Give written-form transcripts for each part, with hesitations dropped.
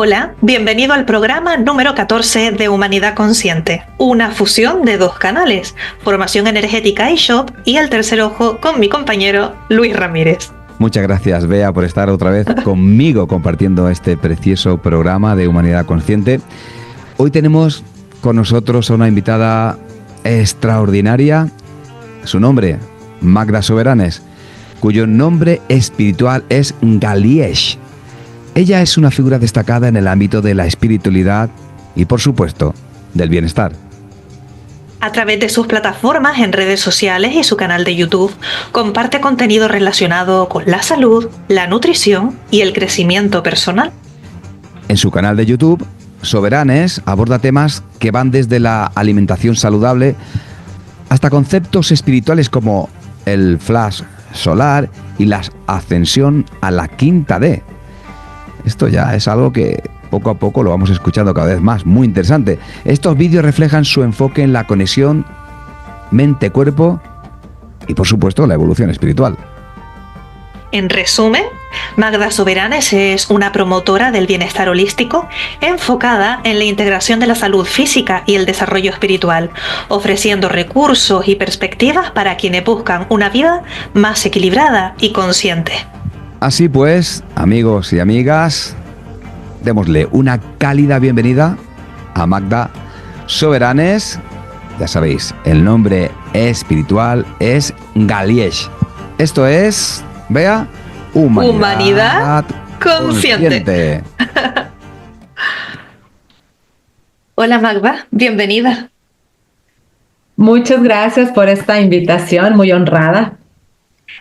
Hola, bienvenido al programa número 14 de Humanidad Consciente, una fusión de dos canales, Formación Energética iShop y El Tercer Ojo con mi compañero Luis Ramírez. Muchas gracias, Bea, por estar otra vez conmigo compartiendo este precioso programa de Humanidad Consciente. Hoy tenemos con nosotros a una invitada extraordinaria. Su nombre, Magda Soberanes, cuyo nombre espiritual es Galiesh. Ella es una figura destacada en el ámbito de la espiritualidad y, por supuesto, del bienestar. A través de sus plataformas en redes sociales y su canal de YouTube, comparte contenido relacionado con la salud, la nutrición y el crecimiento personal. En su canal de YouTube, Soberanes aborda temas que van desde la alimentación saludable hasta conceptos espirituales como el flash solar y la ascensión a la quinta D. Esto ya es algo que poco a poco lo vamos escuchando cada vez más, muy interesante. Estos vídeos reflejan su enfoque en la conexión mente-cuerpo y, por supuesto, la evolución espiritual. En resumen, Magda Soberanes es una promotora del bienestar holístico enfocada en la integración de la salud física y el desarrollo espiritual, ofreciendo recursos y perspectivas para quienes buscan una vida más equilibrada y consciente. Así pues, amigos y amigas, démosle una cálida bienvenida a Magda Soberanes. Ya sabéis, el nombre espiritual es Galiesh. Esto es, Bea, Humanidad Consciente. Hola Magda, bienvenida. Muchas gracias por esta invitación, muy honrada.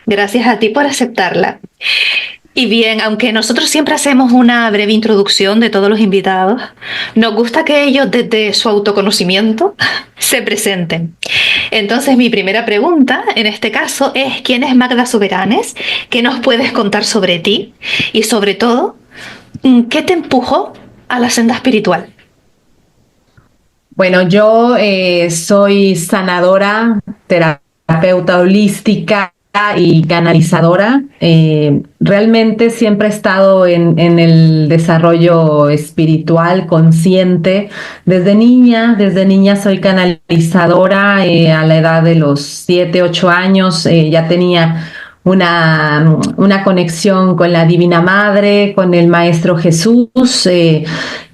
Gracias a ti por aceptarla. Y bien, aunque nosotros siempre hacemos una breve introducción de todos los invitados, nos gusta que ellos desde su autoconocimiento se presenten. Entonces mi primera pregunta en este caso es: ¿quién es Magda Soberanes? ¿Qué nos puedes contar sobre ti? Y sobre todo, ¿qué te empujó a la senda espiritual? Bueno, yo soy sanadora, terapeuta holística y canalizadora. Realmente siempre he estado en el desarrollo espiritual consciente. Desde niña soy canalizadora. A la edad de los 7, 8 años ya tenía una conexión con la Divina Madre, con el Maestro Jesús. En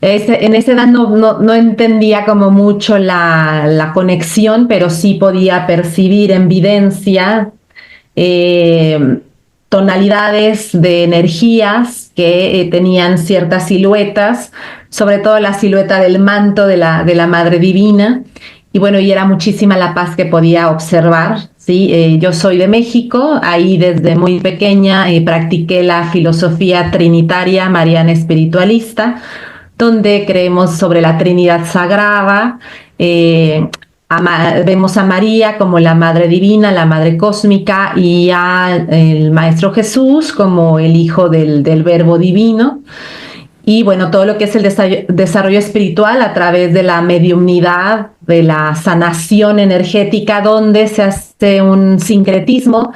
esa edad no entendía como mucho la conexión, pero sí podía percibir en videncia tonalidades de energías que tenían ciertas siluetas, sobre todo la silueta del manto de la Madre Divina. Y bueno, y era muchísima la paz que podía observar, ¿sí? Yo soy de México, ahí desde muy pequeña practiqué la filosofía trinitaria mariana espiritualista, donde creemos sobre la Trinidad Sagrada. Vemos a María como la Madre Divina, la Madre Cósmica, y al Maestro Jesús como el Hijo del Verbo Divino. Y bueno, todo lo que es el desarrollo espiritual a través de la mediumnidad, de la sanación energética, donde se hace un sincretismo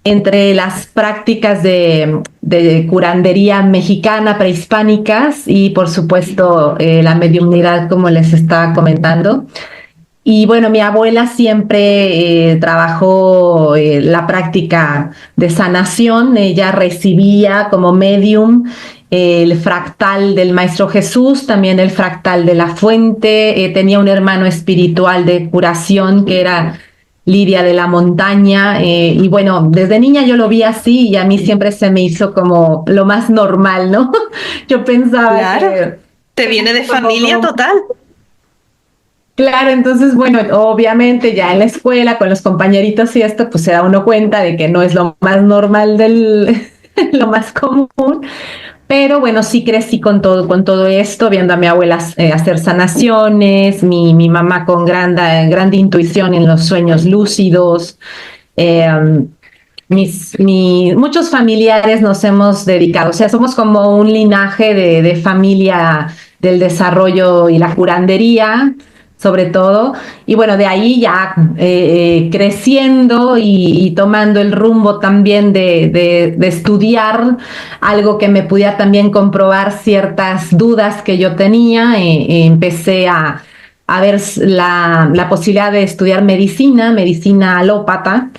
entre las prácticas de curandería mexicana prehispánicas y, por supuesto, la mediumnidad, como les estaba comentando. Y bueno, mi abuela siempre trabajó la práctica de sanación. Ella recibía como medium el fractal del Maestro Jesús, también el fractal de la fuente. Tenía un hermano espiritual de curación que era Lidia de la Montaña. Y bueno, desde niña yo lo vi así y a mí siempre se me hizo como lo más normal, ¿no? Yo pensaba Claro, que te viene de familia total. Claro, entonces, bueno, obviamente ya en la escuela con los compañeritos y esto, pues se da uno cuenta de que no es lo más normal lo más común, pero bueno, sí crecí con todo esto, viendo a mi abuela hacer sanaciones, mi mamá con grande intuición en los sueños lúcidos. Muchos familiares nos hemos dedicado, o sea, somos como un linaje de familia del desarrollo y la curandería. sobre todo. Y bueno, de ahí ya creciendo y tomando el rumbo también de estudiar algo que me pudiera también comprobar ciertas dudas que yo tenía, empecé a ver la posibilidad de estudiar medicina alópata.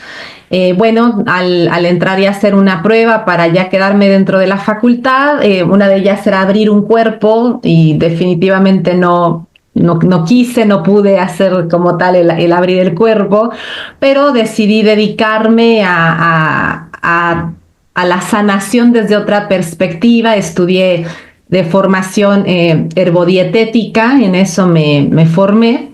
Bueno, al entrar y hacer una prueba para ya quedarme dentro de la facultad, una de ellas era abrir un cuerpo y definitivamente no quise, no pude hacer como tal el abrir el cuerpo, pero decidí dedicarme a la sanación desde otra perspectiva. Estudié de formación herbodietética, en eso me formé.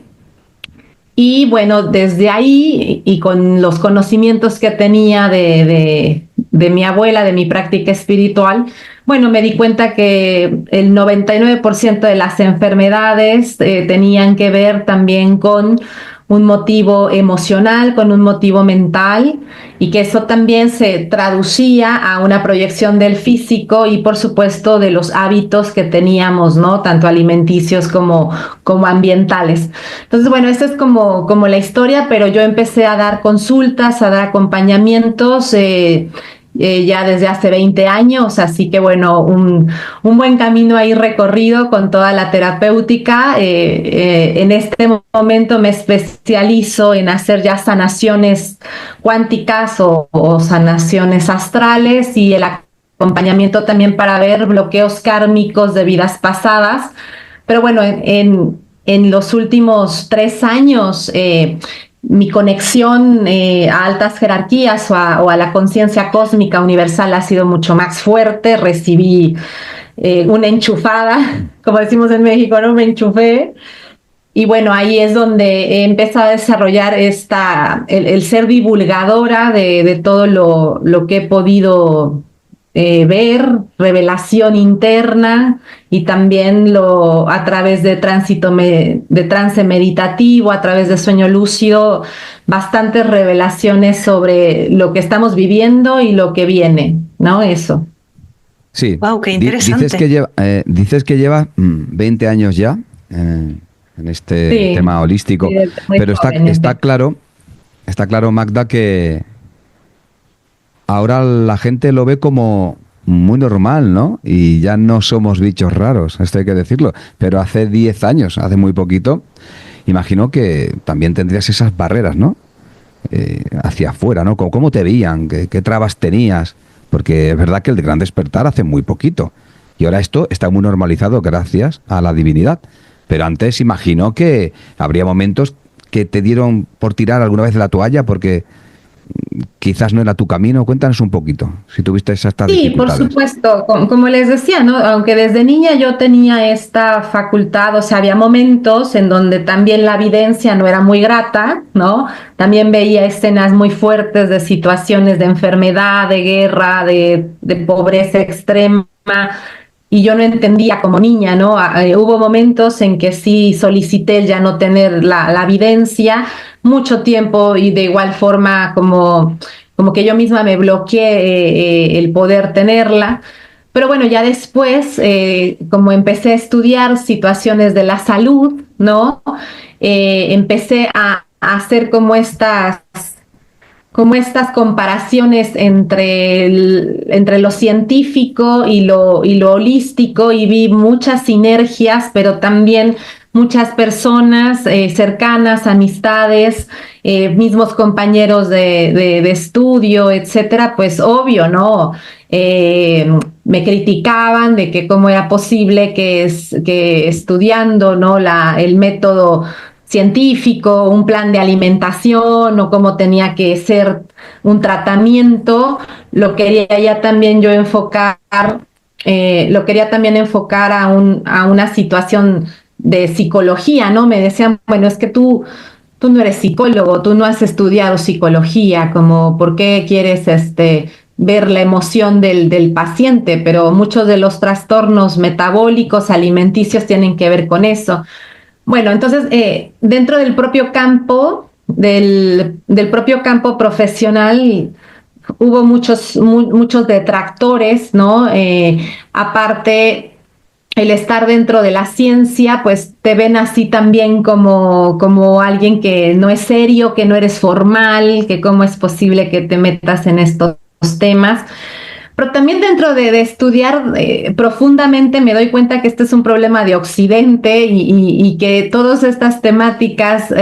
Y bueno, desde ahí y con los conocimientos que tenía de mi abuela, de mi práctica espiritual, bueno, me di cuenta que el 99% de las enfermedades tenían que ver también con un motivo emocional, con un motivo mental, y que eso también se traducía a una proyección del físico y por supuesto de los hábitos que teníamos, ¿no? Tanto alimenticios como ambientales. Entonces, bueno, esa es como la historia, pero yo empecé a dar consultas, a dar acompañamientos, ya desde hace 20 años, así que bueno, un buen camino ahí recorrido con toda la terapéutica. En este momento me especializo en hacer ya sanaciones cuánticas o sanaciones astrales y el acompañamiento también para ver bloqueos kármicos de vidas pasadas. Pero bueno, en los últimos 3 años, mi conexión a altas jerarquías o a la conciencia cósmica universal ha sido mucho más fuerte. Recibí una enchufada, como decimos en México, ¿no? Me enchufé. Y bueno, ahí es donde he empezado a desarrollar el ser divulgadora de todo lo que he podido ver, revelación interna y también a través de de trance meditativo, a través de sueño lúcido, bastantes revelaciones sobre lo que estamos viviendo y lo que viene, ¿no? Eso. Sí. Wow, qué interesante. Dices que lleva 20 años ya en este Sí, tema holístico, sí, muy pero joven, está claro, Magda, que ahora la gente lo ve como muy normal, ¿no? Y ya no somos bichos raros, esto hay que decirlo. Pero hace 10 años, hace muy poquito, imagino que también tendrías esas barreras, ¿no? Hacia afuera, ¿no? ¿Cómo te veían? ¿Qué trabas tenías? Porque es verdad que el gran despertar hace muy poquito. Y ahora esto está muy normalizado gracias a la divinidad. Pero antes imagino que habría momentos que te dieron por tirar alguna vez de la toalla porque quizás no era tu camino. Cuéntanos un poquito, si tuviste estas Sí, por dificultades. supuesto, como les decía, ¿no? Aunque desde niña yo tenía esta facultad, o sea, había momentos en donde también la evidencia no era muy grata, ¿no? También veía escenas muy fuertes de situaciones de enfermedad, de guerra, de pobreza extrema, y yo no entendía como niña, ¿no? Hubo momentos en que sí solicité el ya no tener la evidencia mucho tiempo y de igual forma como que yo misma me bloqueé el poder tenerla. Pero bueno, ya después, como empecé a estudiar situaciones de la salud, ¿no? Empecé a hacer como estas comparaciones entre lo científico y lo holístico, y vi muchas sinergias, pero también muchas personas cercanas, amistades, mismos compañeros de estudio, etcétera, pues obvio, ¿no? Me criticaban de que cómo era posible que estudiando, ¿no? El método científico, un plan de alimentación o cómo tenía que ser un tratamiento, lo quería ya también yo enfocar, lo quería también enfocar a una situación de psicología, ¿no? Me decían, bueno, es que tú no eres psicólogo, tú no has estudiado psicología, como por qué quieres ver la emoción del paciente, pero muchos de los trastornos metabólicos, alimenticios tienen que ver con eso. Bueno, entonces, dentro del propio campo, del propio campo profesional, hubo muchos detractores, ¿no? Aparte, el estar dentro de la ciencia, pues te ven así también como alguien que no es serio, que no eres formal, que cómo es posible que te metas en estos temas. Pero también dentro de estudiar profundamente me doy cuenta que este es un problema de Occidente y que todas estas temáticas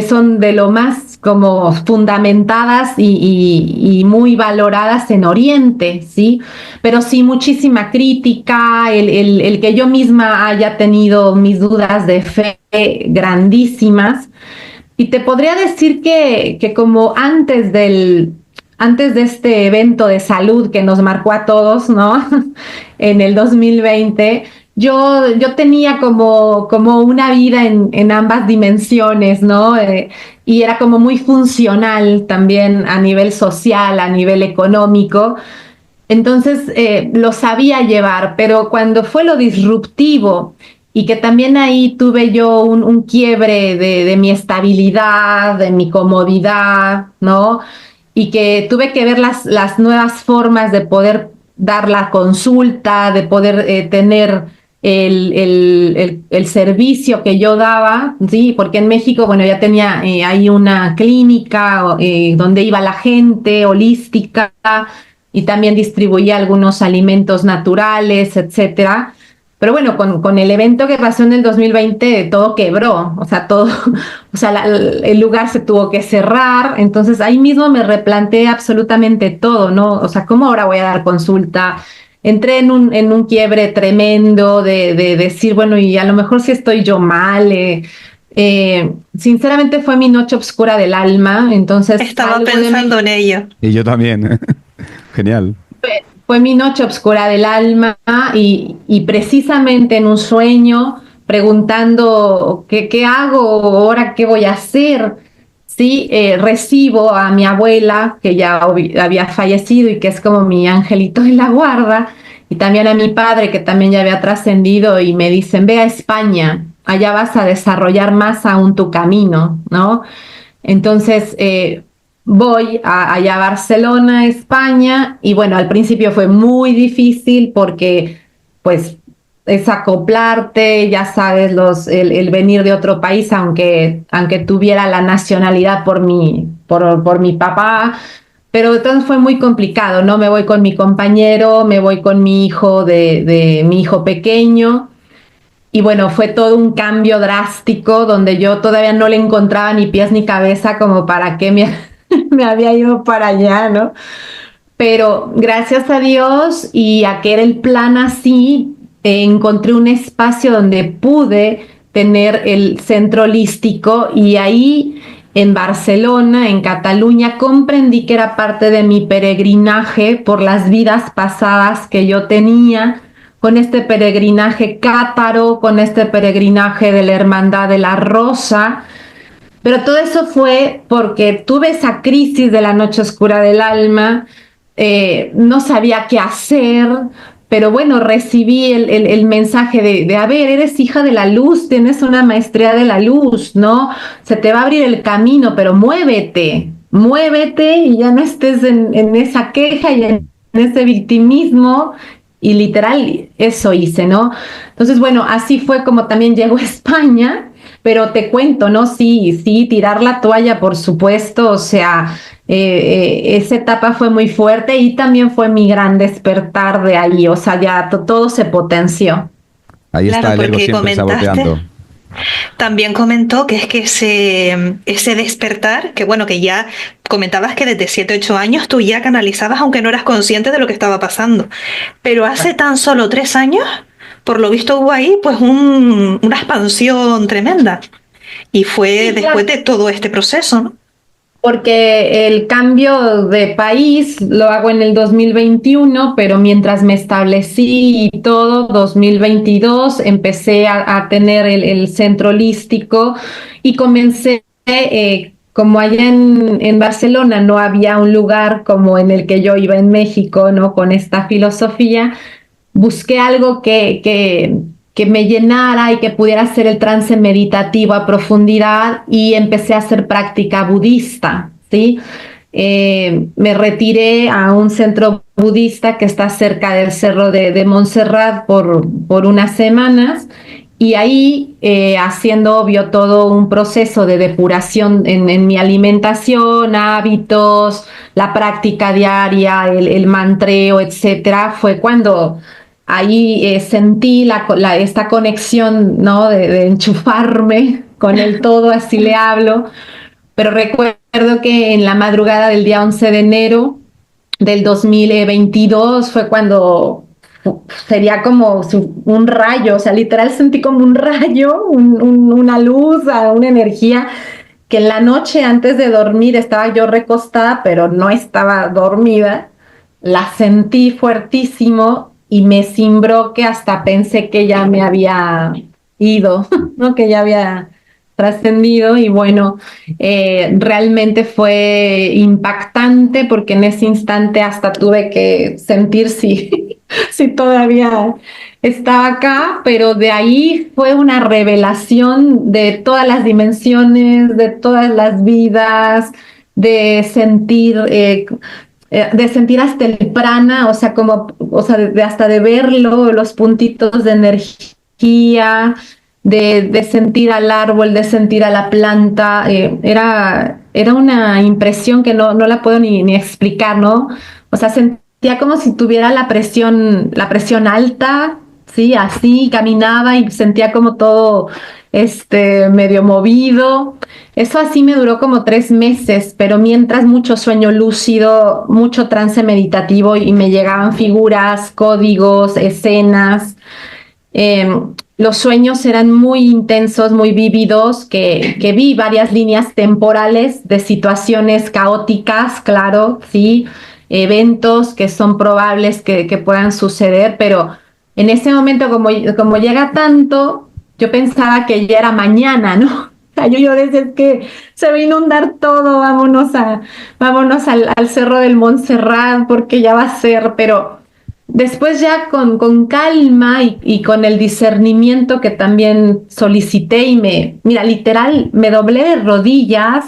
son de lo más como fundamentadas y muy valoradas en Oriente, ¿sí? Pero sí muchísima crítica, el que yo misma haya tenido mis dudas de fe grandísimas. Y te podría decir que como antes de este evento de salud que nos marcó a todos, ¿no? En el 2020, yo tenía como una vida en ambas dimensiones, ¿no? Y era como muy funcional también a nivel social, a nivel económico. Entonces lo sabía llevar, pero cuando fue lo disruptivo y que también ahí tuve yo un quiebre de mi estabilidad, de mi comodidad, ¿no? Y que tuve que ver las nuevas formas de poder dar la consulta, de poder tener el servicio que yo daba, ¿sí? Porque en México, bueno, ya tenía ahí una clínica donde iba la gente holística y también distribuía algunos alimentos naturales, etcétera. Pero bueno, con el evento que pasó en el 2020, todo quebró, o sea, todo, o sea, el lugar se tuvo que cerrar, entonces ahí mismo me replanteé absolutamente todo, ¿no? O sea, ¿cómo ahora voy a dar consulta? Entré en un quiebre tremendo de decir, bueno, y a lo mejor sí estoy yo mal. Sinceramente fue mi noche oscura del alma, entonces Estaba pensando en ello. Y yo también. Genial. fue mi noche oscura del alma y precisamente en un sueño preguntando qué hago ahora, qué voy a hacer. Sí, recibo a mi abuela que ya había fallecido y que es como mi angelito en la guarda, y también a mi padre que también ya había trascendido y me dicen, ve a España, allá vas a desarrollar más aún tu camino, ¿no? Entonces, voy allá a Barcelona, España, y bueno, al principio fue muy difícil porque pues es acoplarte, ya sabes, el venir de otro país, aunque tuviera la nacionalidad por mi papá, pero entonces fue muy complicado, ¿no? Me voy con mi compañero, me voy con mi hijo de mi hijo pequeño. Y bueno, fue todo un cambio drástico donde yo todavía no le encontraba ni pies ni cabeza como para qué me había ido para allá, ¿no? Pero gracias a Dios y a que era el plan así, encontré un espacio donde pude tener el centro holístico y ahí en Barcelona, en Cataluña, comprendí que era parte de mi peregrinaje por las vidas pasadas que yo tenía, con este peregrinaje cátaro, con este peregrinaje de la Hermandad de la Rosa. Pero todo eso fue porque tuve esa crisis de la noche oscura del alma, no sabía qué hacer, pero bueno, recibí el mensaje a ver, eres hija de la luz, tienes una maestría de la luz, ¿no? Se te va a abrir el camino, pero muévete y ya no estés en esa queja y en ese victimismo. Y literal, eso hice, ¿no? Entonces, bueno, así fue como también llego a España, pero te cuento, ¿no? Sí, tirar la toalla, por supuesto, o sea, esa etapa fue muy fuerte y también fue mi gran despertar de ahí, o sea, ya todo se potenció. Ahí Claro, está el ego porque siempre comentaste, saboteando. también comentó que es que ese despertar, que bueno, que ya comentabas que desde 7 8 años tú ya canalizabas, aunque no eras consciente de lo que estaba pasando. Pero hace tan solo 3 años, por lo visto hubo ahí pues una expansión tremenda. Y fue Sí, claro. después de todo este proceso, ¿no? Porque el cambio de país lo hago en el 2021, pero mientras me establecí y todo, 2022, empecé a tener el centro holístico y comencé, como allá en Barcelona no había un lugar como en el que yo iba en México, ¿no? Con esta filosofía, busqué algo que me llenara y que pudiera hacer el trance meditativo a profundidad y empecé a hacer práctica budista, ¿sí? me retiré a un centro budista que está cerca del Cerro de Montserrat por unas semanas, y ahí haciendo obvio todo un proceso de depuración en mi alimentación, hábitos, la práctica diaria, el mantreo, etcétera, fue cuando ahí sentí esta conexión, ¿no? De enchufarme con el todo, así le hablo. Pero recuerdo que en la madrugada del día 11 de enero del 2022 fue cuando sería como un rayo, o sea, literal sentí como un rayo, una luz, una energía, que en la noche antes de dormir estaba yo recostada, pero no estaba dormida, la sentí fuertísimo y me cimbró que hasta pensé que ya me había ido, ¿no? Que ya había trascendido. Y bueno, realmente fue impactante porque en ese instante hasta tuve que sentir si, si todavía estaba acá, pero de ahí fue una revelación de todas las dimensiones, de todas las vidas, de sentir... de sentir hasta el prana, o sea, como, o sea, hasta de verlo, los puntitos de energía, de sentir al árbol, de sentir a la planta, era una impresión que no la puedo ni explicar, ¿no? O sea, sentía como si tuviera la presión alta, sí, así, caminaba y sentía como todo medio movido. Eso así me duró como 3 meses, pero mientras mucho sueño lúcido, mucho trance meditativo, y me llegaban figuras, códigos, escenas. Eh, los sueños eran muy intensos, muy vívidos, que vi varias líneas temporales de situaciones caóticas, claro, sí, eventos que son probables que puedan suceder, pero en ese momento, como llega tanto, yo pensaba que ya era mañana, ¿no? O sea, yo decía, es que se va a inundar todo, vámonos al Cerro del Montserrat porque ya va a ser, pero después ya con calma y con el discernimiento que también solicité, mira, literal, me doblé de rodillas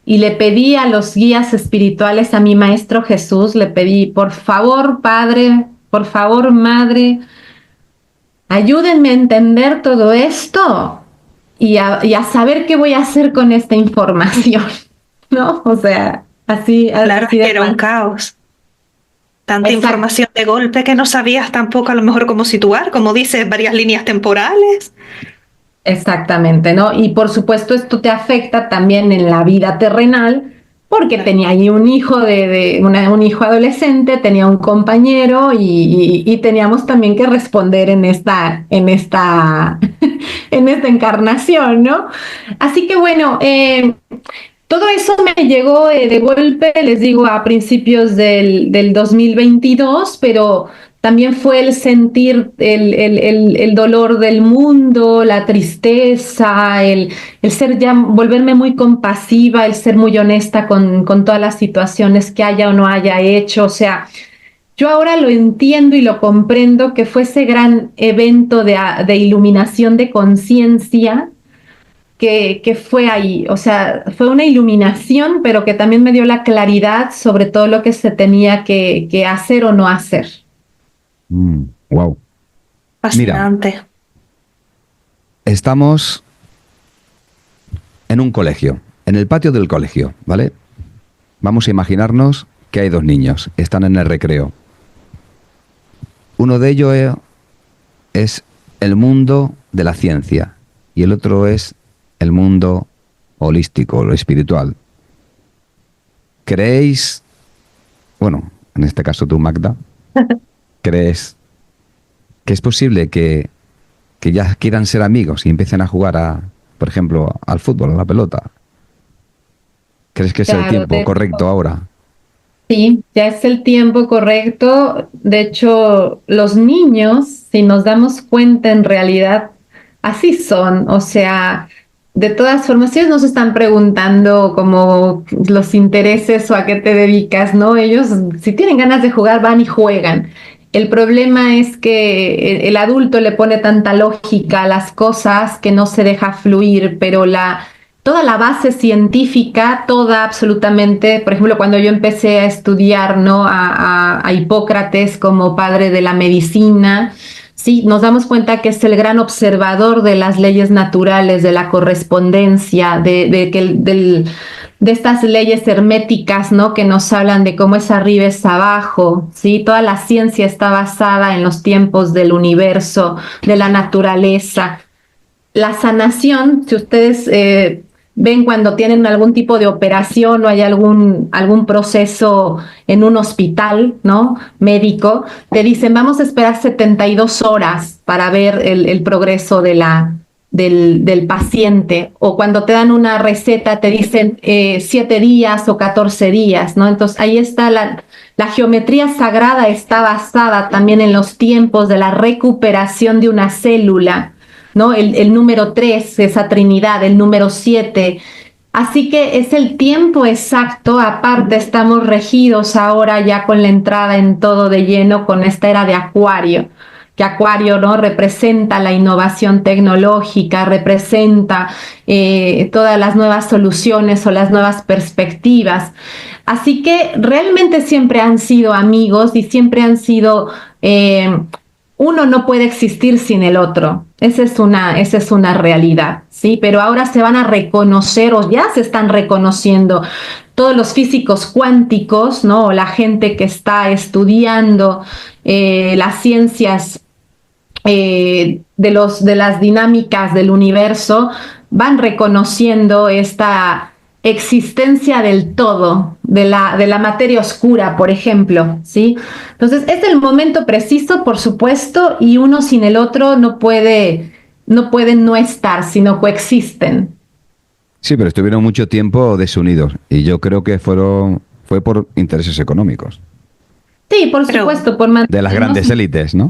y le pedí a los guías espirituales, a mi maestro Jesús, le pedí, por favor, Padre, por favor, Madre, ayúdenme a entender todo esto y a saber qué voy a hacer con esta información, ¿no? O sea, Claro, así es de que era un fácil. caos. Tanta Exacto. información de golpe que no sabías tampoco a lo mejor cómo situar, como dices, varias líneas temporales. Exactamente, ¿no? Y por supuesto esto te afecta también en la vida terrenal, porque tenía ahí un hijo un hijo adolescente, tenía un compañero y teníamos también que responder en esta encarnación, ¿no? Así que bueno, todo eso me llegó de golpe, les digo, a principios del 2022, pero también fue el sentir el dolor del mundo, la tristeza, el ser ya, volverme muy compasiva, el ser muy honesta con todas las situaciones que haya o no haya hecho. O sea, yo ahora lo entiendo y lo comprendo, que fue ese gran evento de iluminación de conciencia que fue ahí. O sea, fue una iluminación, pero que también me dio la claridad sobre todo lo que se tenía que hacer o no hacer. Wow. Mira, Fascinante. estamos en un colegio, en el patio del colegio, ¿vale? Vamos a imaginarnos que hay dos niños, están en el recreo. Uno de ellos es el mundo de la ciencia y el otro es el mundo holístico, lo espiritual. ¿Creéis, bueno, en este caso tú, Magda, crees que es posible que ya quieran ser amigos y empiecen a jugar por ejemplo, al fútbol, a la pelota? ¿Crees que es el Claro, tiempo correcto ahora? sí, ya es el tiempo correcto. De hecho, los niños, si nos damos cuenta, en realidad así son. O sea, de todas formas, ellos nos están preguntando como los intereses o a qué te dedicas, ¿no? Ellos, si tienen ganas de jugar, van y juegan. El problema es que el adulto le pone tanta lógica a las cosas que no se deja fluir, pero toda la base científica, toda absolutamente, por ejemplo, cuando yo empecé a estudiar, ¿no? a Hipócrates como padre de la medicina, sí, nos damos cuenta que es el gran observador de las leyes naturales, de la correspondencia, de estas leyes herméticas, ¿no? Que nos hablan de cómo es arriba es abajo, ¿sí? Toda la ciencia está basada en los tiempos del universo, de la naturaleza. La sanación, si ustedes ven cuando tienen algún tipo de operación o hay algún proceso en un hospital, ¿no? Médico, te dicen, vamos a esperar 72 horas para ver el progreso del paciente. O cuando te dan una receta, te dicen 7 días o 14 días, ¿no? Entonces ahí está la geometría sagrada, está basada también en los tiempos de la recuperación de una célula, ¿no? El número 3, esa trinidad, el número 7. Así que es el tiempo exacto. Aparte, estamos regidos ahora ya con la entrada en todo de lleno con esta era de Acuario, que Acuario, ¿no? Representa la innovación tecnológica, representa todas las nuevas soluciones o las nuevas perspectivas. Así que realmente siempre han sido amigos y siempre han sido... uno no puede existir sin el otro. Esa es una realidad, ¿sí? Pero ahora se van a reconocer o ya se están reconociendo todos los físicos cuánticos, ¿no? O la gente que está estudiando las ciencias de las dinámicas del universo, van reconociendo esta existencia del todo, de la materia oscura, por ejemplo, ¿sí? Entonces, es el momento preciso, por supuesto, y uno sin el otro no pueden no estar, sino coexisten. Sí, pero estuvieron mucho tiempo desunidos y yo creo que fue por intereses económicos. Sí, por Pero supuesto, por De las mantenernos grandes élites, ¿no?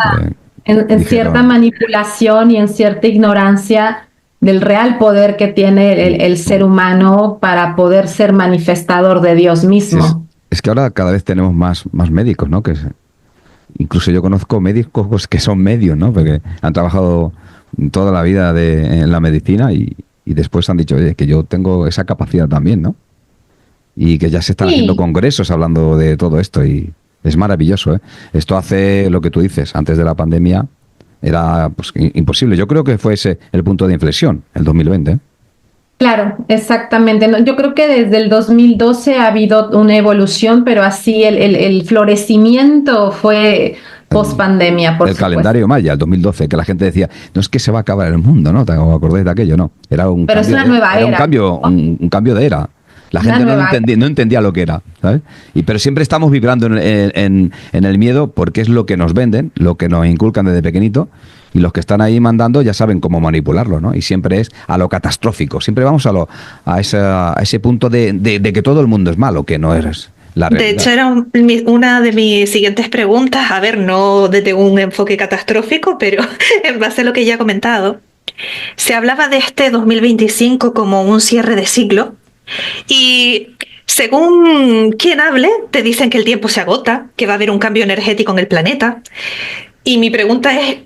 en cierta manipulación y en cierta ignorancia del real poder que tiene el ser humano para poder ser manifestador de Dios Sí, mismo. es que ahora cada vez tenemos más médicos, ¿no? Incluso yo conozco médicos que son medios, ¿no? Porque han trabajado toda la vida en la medicina y después han dicho, oye, que yo tengo esa capacidad también, ¿no? Y que ya se están haciendo Sí, congresos hablando de todo esto y es maravilloso, ¿eh? Esto hace lo que tú dices, antes de la pandemia era pues, imposible. Yo creo que fue ese el punto de inflexión, el 2020, ¿eh? claro, exactamente. No, yo creo que desde el 2012 ha habido una evolución, pero así el florecimiento fue post pandemia, por El supuesto. calendario maya, el 2012, que la gente decía, no es que se va a acabar el mundo, ¿no? ¿Os acordáis de aquello? No, era un Pero es cambio una nueva era era, ¿no? un cambio de era. La Una gente nueva era. no entendía lo que era, ¿sabes? Pero siempre estamos vibrando en el miedo porque es lo que nos venden, lo que nos inculcan desde pequeñito y los que están ahí mandando ya saben cómo manipularlo, ¿no? Y siempre es a lo catastrófico, siempre vamos a ese punto de que todo el mundo es malo, que no es la de realidad. hecho, era una de mis siguientes preguntas, a ver, no desde un enfoque catastrófico, pero en base a lo que ya he comentado. Se hablaba de este 2025 como un cierre de ciclo y según quien hable, te dicen que el tiempo se agota, que va a haber un cambio energético en el planeta. Y mi pregunta es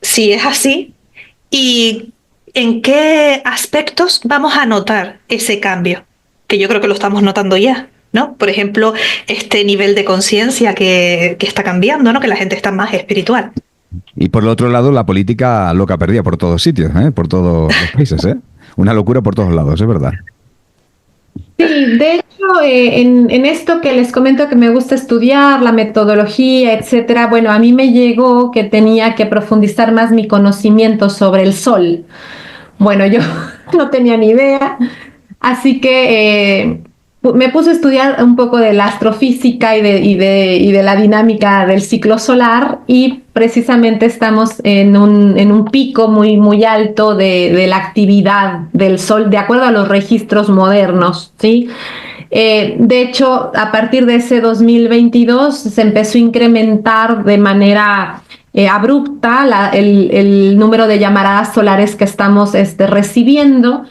si es así y en qué aspectos vamos a notar ese cambio, que yo creo que lo estamos notando ya, ¿no? Por ejemplo, este nivel de conciencia que está cambiando, ¿no? Que la gente está más espiritual. Y por el otro lado, la política loca perdida por todos sitios, ¿eh? Por todos los países, ¿eh? Una locura por todos lados, es verdad. Sí, de hecho, en esto que les comento que me gusta estudiar, la metodología, etcétera, bueno, a mí me llegó que tenía que profundizar más mi conocimiento sobre el sol. Bueno, yo no tenía ni idea, así que me puse a estudiar un poco de la astrofísica y de la dinámica del ciclo solar y precisamente estamos en un pico muy alto de la actividad del Sol, de acuerdo a los registros modernos, ¿sí? De hecho, a partir de ese 2022 se empezó a incrementar de manera abrupta el número de llamaradas solares que estamos recibiendo,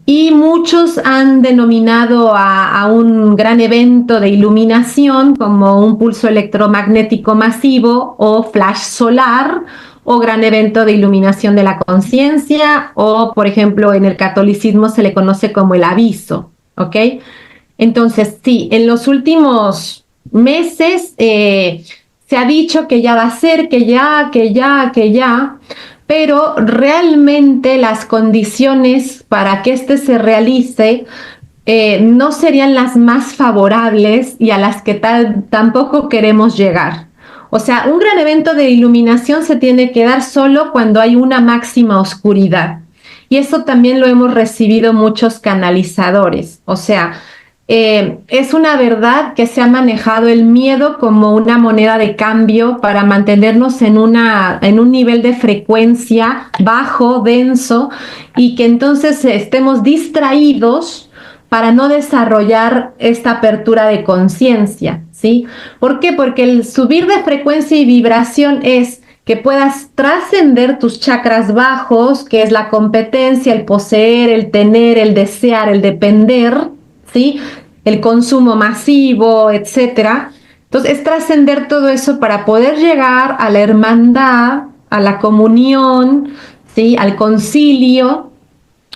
y muchos han denominado a un gran evento de iluminación como un pulso electromagnético masivo o flash solar, o gran evento de iluminación de la conciencia, o por ejemplo en el catolicismo se le conoce como el aviso, ¿ok? Entonces sí, en los últimos meses se ha dicho que ya va a ser, que ya, pero realmente las condiciones para que se realice no serían las más favorables y a las que tampoco queremos llegar. O sea, un gran evento de iluminación se tiene que dar solo cuando hay una máxima oscuridad. Y eso también lo hemos recibido muchos canalizadores. O sea, es una verdad que se ha manejado el miedo como una moneda de cambio para mantenernos en un nivel de frecuencia bajo, denso, y que entonces estemos distraídos para no desarrollar esta apertura de conciencia, ¿sí? ¿Por qué? Porque el subir de frecuencia y vibración es que puedas trascender tus chakras bajos, que es la competencia, el poseer, el tener, el desear, el depender, ¿sí? El consumo masivo, etcétera. Entonces, es trascender todo eso para poder llegar a la hermandad, a la comunión, ¿sí? Al concilio,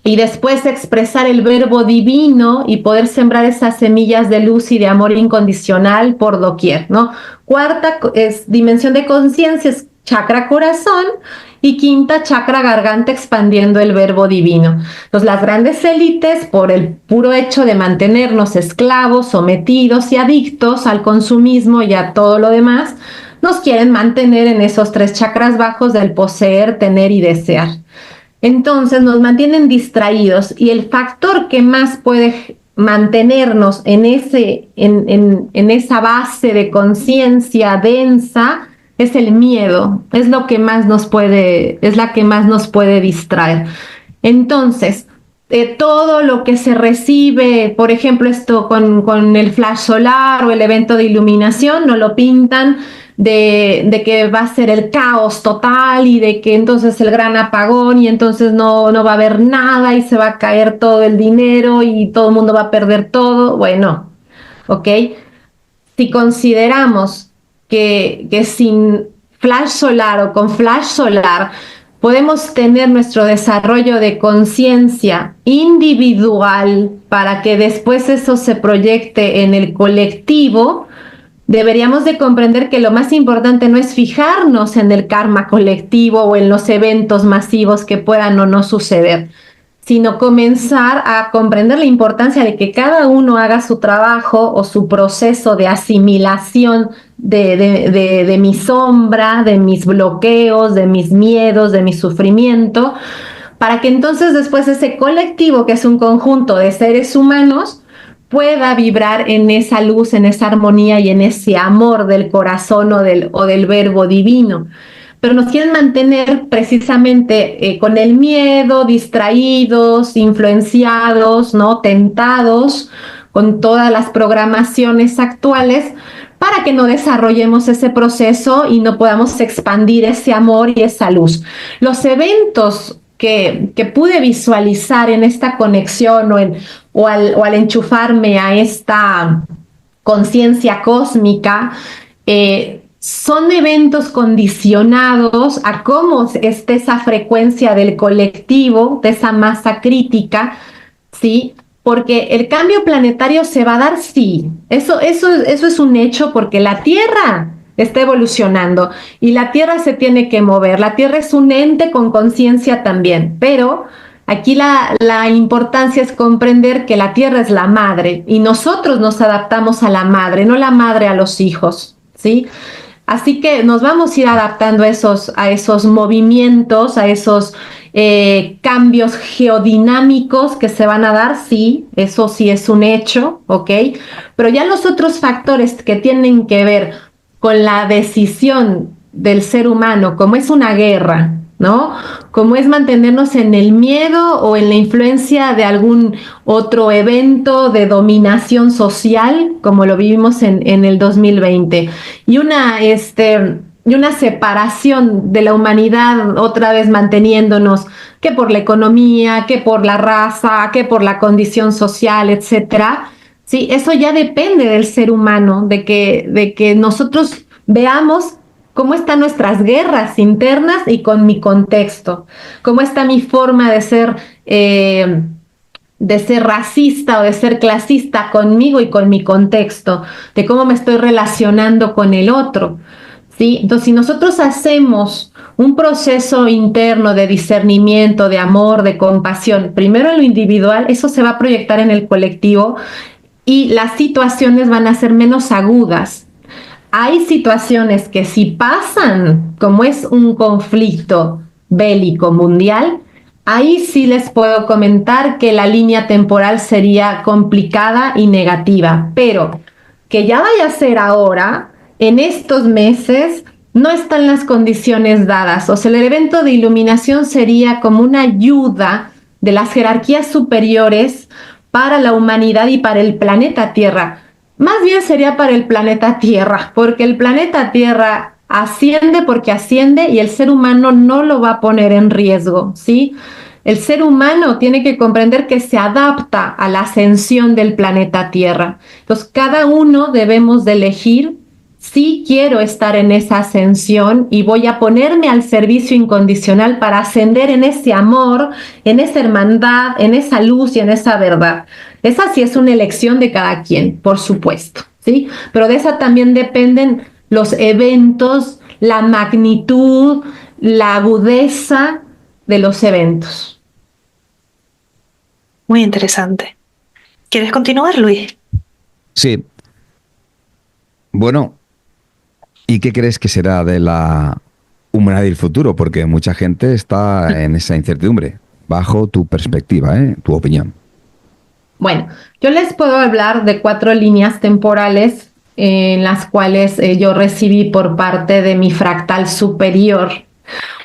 y después expresar el verbo divino y poder sembrar esas semillas de luz y de amor incondicional por doquier, ¿no? Cuarta dimensión de conciencia es chakra corazón, y quinta, chakra garganta, expandiendo el verbo divino. Entonces, las grandes élites, por el puro hecho de mantenernos esclavos, sometidos y adictos al consumismo y a todo lo demás, nos quieren mantener en esos 3 chakras bajos del poseer, tener y desear. Entonces nos mantienen distraídos, y el factor que más puede mantenernos en esa base de conciencia densa es el miedo, es la que más nos puede distraer. Entonces, todo lo que se recibe, por ejemplo, esto con el flash solar o el evento de iluminación, nos lo pintan de que va a ser el caos total, y de que entonces el gran apagón, y entonces no va a haber nada y se va a caer todo el dinero y todo el mundo va a perder todo. Bueno, ¿ok? Si consideramos que sin flash solar o con flash solar podemos tener nuestro desarrollo de conciencia individual para que después eso se proyecte en el colectivo, deberíamos de comprender que lo más importante no es fijarnos en el karma colectivo o en los eventos masivos que puedan o no suceder, sino comenzar a comprender la importancia de que cada uno haga su trabajo o su proceso de asimilación de mi sombra, de mis bloqueos, de mis miedos, de mi sufrimiento, para que entonces después ese colectivo, que es un conjunto de seres humanos, pueda vibrar en esa luz, en esa armonía y en ese amor del corazón o del verbo divino. Pero nos quieren mantener precisamente con el miedo, distraídos, influenciados, ¿no? Tentados con todas las programaciones actuales, para que no desarrollemos ese proceso y no podamos expandir ese amor y esa luz. Los eventos que pude visualizar en esta conexión o al enchufarme a esta conciencia cósmica, son eventos condicionados a cómo esté esa frecuencia del colectivo, de esa masa crítica, ¿sí? Porque el cambio planetario se va a dar, sí. Eso es un hecho, porque la Tierra está evolucionando y la Tierra se tiene que mover. La Tierra es un ente con conciencia también, pero aquí la importancia es comprender que la Tierra es la madre y nosotros nos adaptamos a la madre, no la madre a los hijos, ¿sí? Así que nos vamos a ir adaptando a esos movimientos, a esos cambios geodinámicos que se van a dar, sí, eso sí es un hecho, ¿ok? Pero ya los otros factores que tienen que ver con la decisión del ser humano, como es una guerra, ¿no? Como es mantenernos en el miedo o en la influencia de algún otro evento de dominación social, como lo vivimos en el 2020. Y y una separación de la humanidad, otra vez manteniéndonos que por la economía, que por la raza, que por la condición social, etcétera. Sí, eso ya depende del ser humano, de que nosotros veamos cómo están nuestras guerras internas y con mi contexto, cómo está mi forma de ser racista o de ser clasista conmigo y con mi contexto, de cómo me estoy relacionando con el otro. ¿Sí? Entonces, si nosotros hacemos un proceso interno de discernimiento, de amor, de compasión, primero en lo individual, eso se va a proyectar en el colectivo y las situaciones van a ser menos agudas. Hay situaciones que si pasan, como es un conflicto bélico mundial, ahí sí les puedo comentar que la línea temporal sería complicada y negativa, pero que ya vaya a ser ahora, en estos meses, no están las condiciones dadas. O sea, el evento de iluminación sería como una ayuda de las jerarquías superiores para la humanidad y para el planeta Tierra. Más bien sería para el planeta Tierra, porque el planeta Tierra asciende porque asciende y el ser humano no lo va a poner en riesgo, ¿sí? El ser humano tiene que comprender que se adapta a la ascensión del planeta Tierra. Entonces, cada uno debemos de elegir si quiero estar en esa ascensión y voy a ponerme al servicio incondicional para ascender en ese amor, en esa hermandad, en esa luz y en esa verdad. Esa sí es una elección de cada quien, por supuesto, ¿sí? Pero de esa también dependen los eventos, la magnitud, la agudeza de los eventos. Muy interesante. ¿Quieres continuar, Luis? Sí. Bueno, ¿y qué crees que será de la humanidad del futuro? Porque mucha gente está en esa incertidumbre. Bajo tu perspectiva, tu opinión. Bueno, yo les puedo hablar de 4 líneas temporales en las cuales yo recibí por parte de mi fractal superior.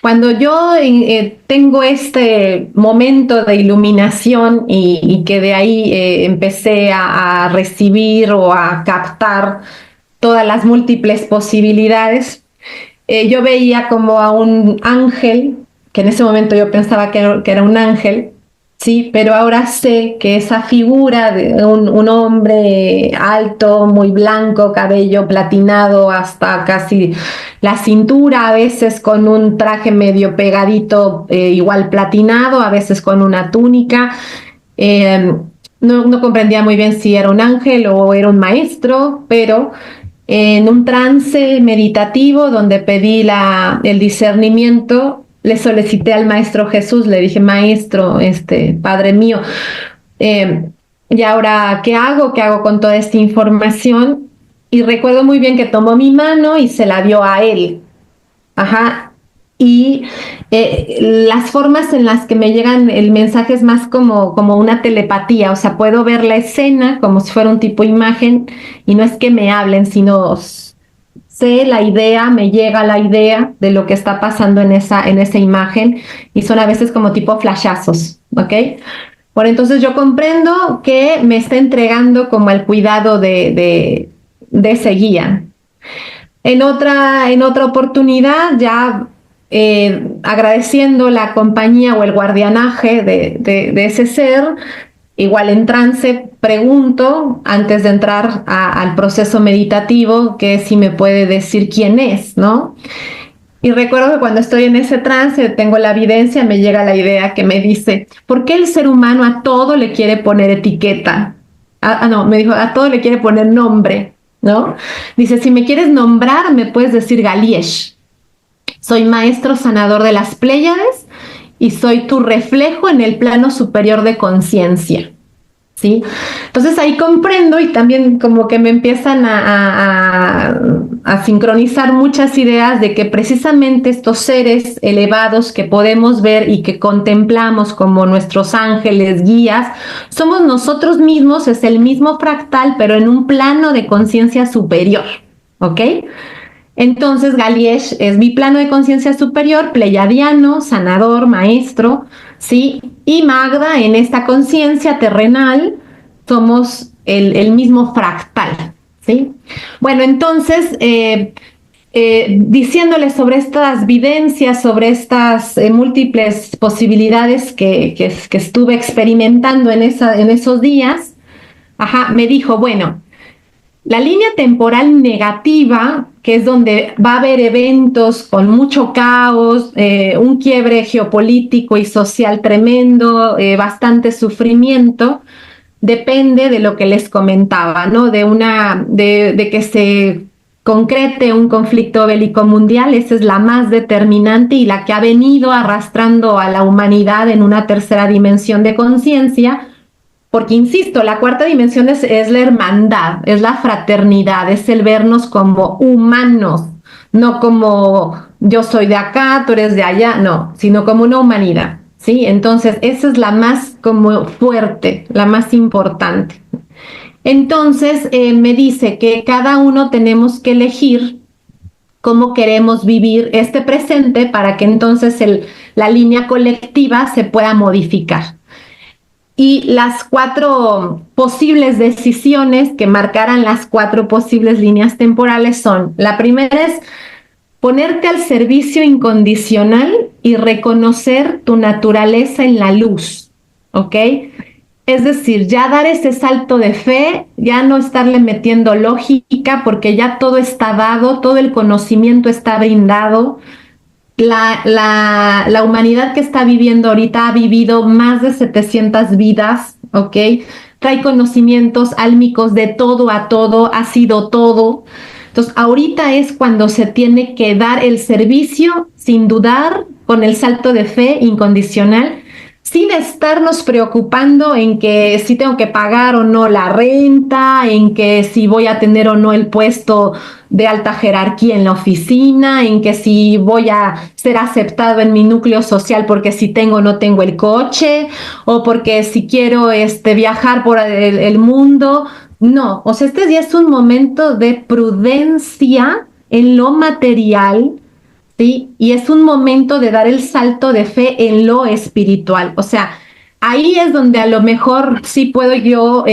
Cuando yo tengo este momento de iluminación y que de ahí empecé a recibir o a captar todas las múltiples posibilidades, yo veía como a un ángel, que en ese momento yo pensaba que era un ángel, sí, pero ahora sé que esa figura de un hombre alto, muy blanco, cabello platinado hasta casi la cintura, a veces con un traje medio pegadito, igual platinado, a veces con una túnica. No comprendía muy bien si era un ángel o era un maestro, pero en un trance meditativo donde pedí el discernimiento, le solicité al Maestro Jesús, le dije, Maestro, Padre mío, y ahora, ¿qué hago? ¿Qué hago con toda esta información? Y recuerdo muy bien que tomó mi mano y se la dio a él. Ajá. Y las formas en las que me llegan el mensaje es más como una telepatía, o sea, puedo ver la escena como si fuera un tipo imagen y no es que me hablen, sino sé la idea, me llega la idea de lo que está pasando en esa imagen y son a veces como tipo flashazos, ¿ok? Bueno, entonces yo comprendo que me está entregando como el cuidado de ese guía. En otra oportunidad, ya agradeciendo la compañía o el guardianaje de ese ser, igual en trance, pregunto antes de entrar al proceso meditativo que si me puede decir quién es, ¿no? Y recuerdo que cuando estoy en ese trance, tengo la evidencia, me llega la idea que me dice, ¿por qué el ser humano a todo le quiere poner etiqueta? No, me dijo, a todo le quiere poner nombre, ¿no? Dice, si me quieres nombrar, me puedes decir Galiesh. Soy maestro sanador de las Pléyades y soy tu reflejo en el plano superior de conciencia, ¿sí? Entonces ahí comprendo y también como que me empiezan a sincronizar muchas ideas de que precisamente estos seres elevados que podemos ver y que contemplamos como nuestros ángeles, guías, somos nosotros mismos, es el mismo fractal, pero en un plano de conciencia superior, ¿ok? Entonces, Galiesh es mi plano de conciencia superior, pleyadiano, sanador, maestro, ¿sí? Y Magda, en esta conciencia terrenal, somos el mismo fractal, ¿sí? Bueno, entonces, diciéndoles sobre estas vivencias, sobre estas múltiples posibilidades que estuve experimentando en esos días, me dijo, bueno, la línea temporal negativa, que es donde va a haber eventos con mucho caos, un quiebre geopolítico y social tremendo, bastante sufrimiento, depende de lo que les comentaba, ¿no? De que se concrete un conflicto bélico mundial. Esa es la más determinante y la que ha venido arrastrando a la humanidad en una tercera dimensión de conciencia, porque, insisto, la cuarta dimensión es la hermandad, es la fraternidad, es el vernos como humanos, no como yo soy de acá, tú eres de allá, no, sino como una humanidad, ¿sí? Entonces, esa es la más como fuerte, la más importante. Entonces, me dice que cada uno tenemos que elegir cómo queremos vivir este presente para que entonces la línea colectiva se pueda modificar. Y las 4 posibles decisiones que marcarán las 4 posibles líneas temporales son: la primera es ponerte al servicio incondicional y reconocer tu naturaleza en la luz, ¿ok? Es decir, ya dar ese salto de fe, ya no estarle metiendo lógica, porque ya todo está dado, todo el conocimiento está brindado. La humanidad que está viviendo ahorita ha vivido más de 700 vidas, ¿ok? Trae conocimientos álmicos de todo a todo, ha sido todo. Entonces, ahorita es cuando se tiene que dar el servicio sin dudar, con el salto de fe incondicional, sin estarnos preocupando en que si tengo que pagar o no la renta, en que si voy a tener o no el puesto de alta jerarquía en la oficina, en que si voy a ser aceptado en mi núcleo social porque si tengo o no tengo el coche, o porque si quiero viajar por el mundo. No, o sea, este ya es un momento de prudencia en lo material, ¿sí? Y es un momento de dar el salto de fe en lo espiritual. O sea, ahí es donde a lo mejor sí puedo yo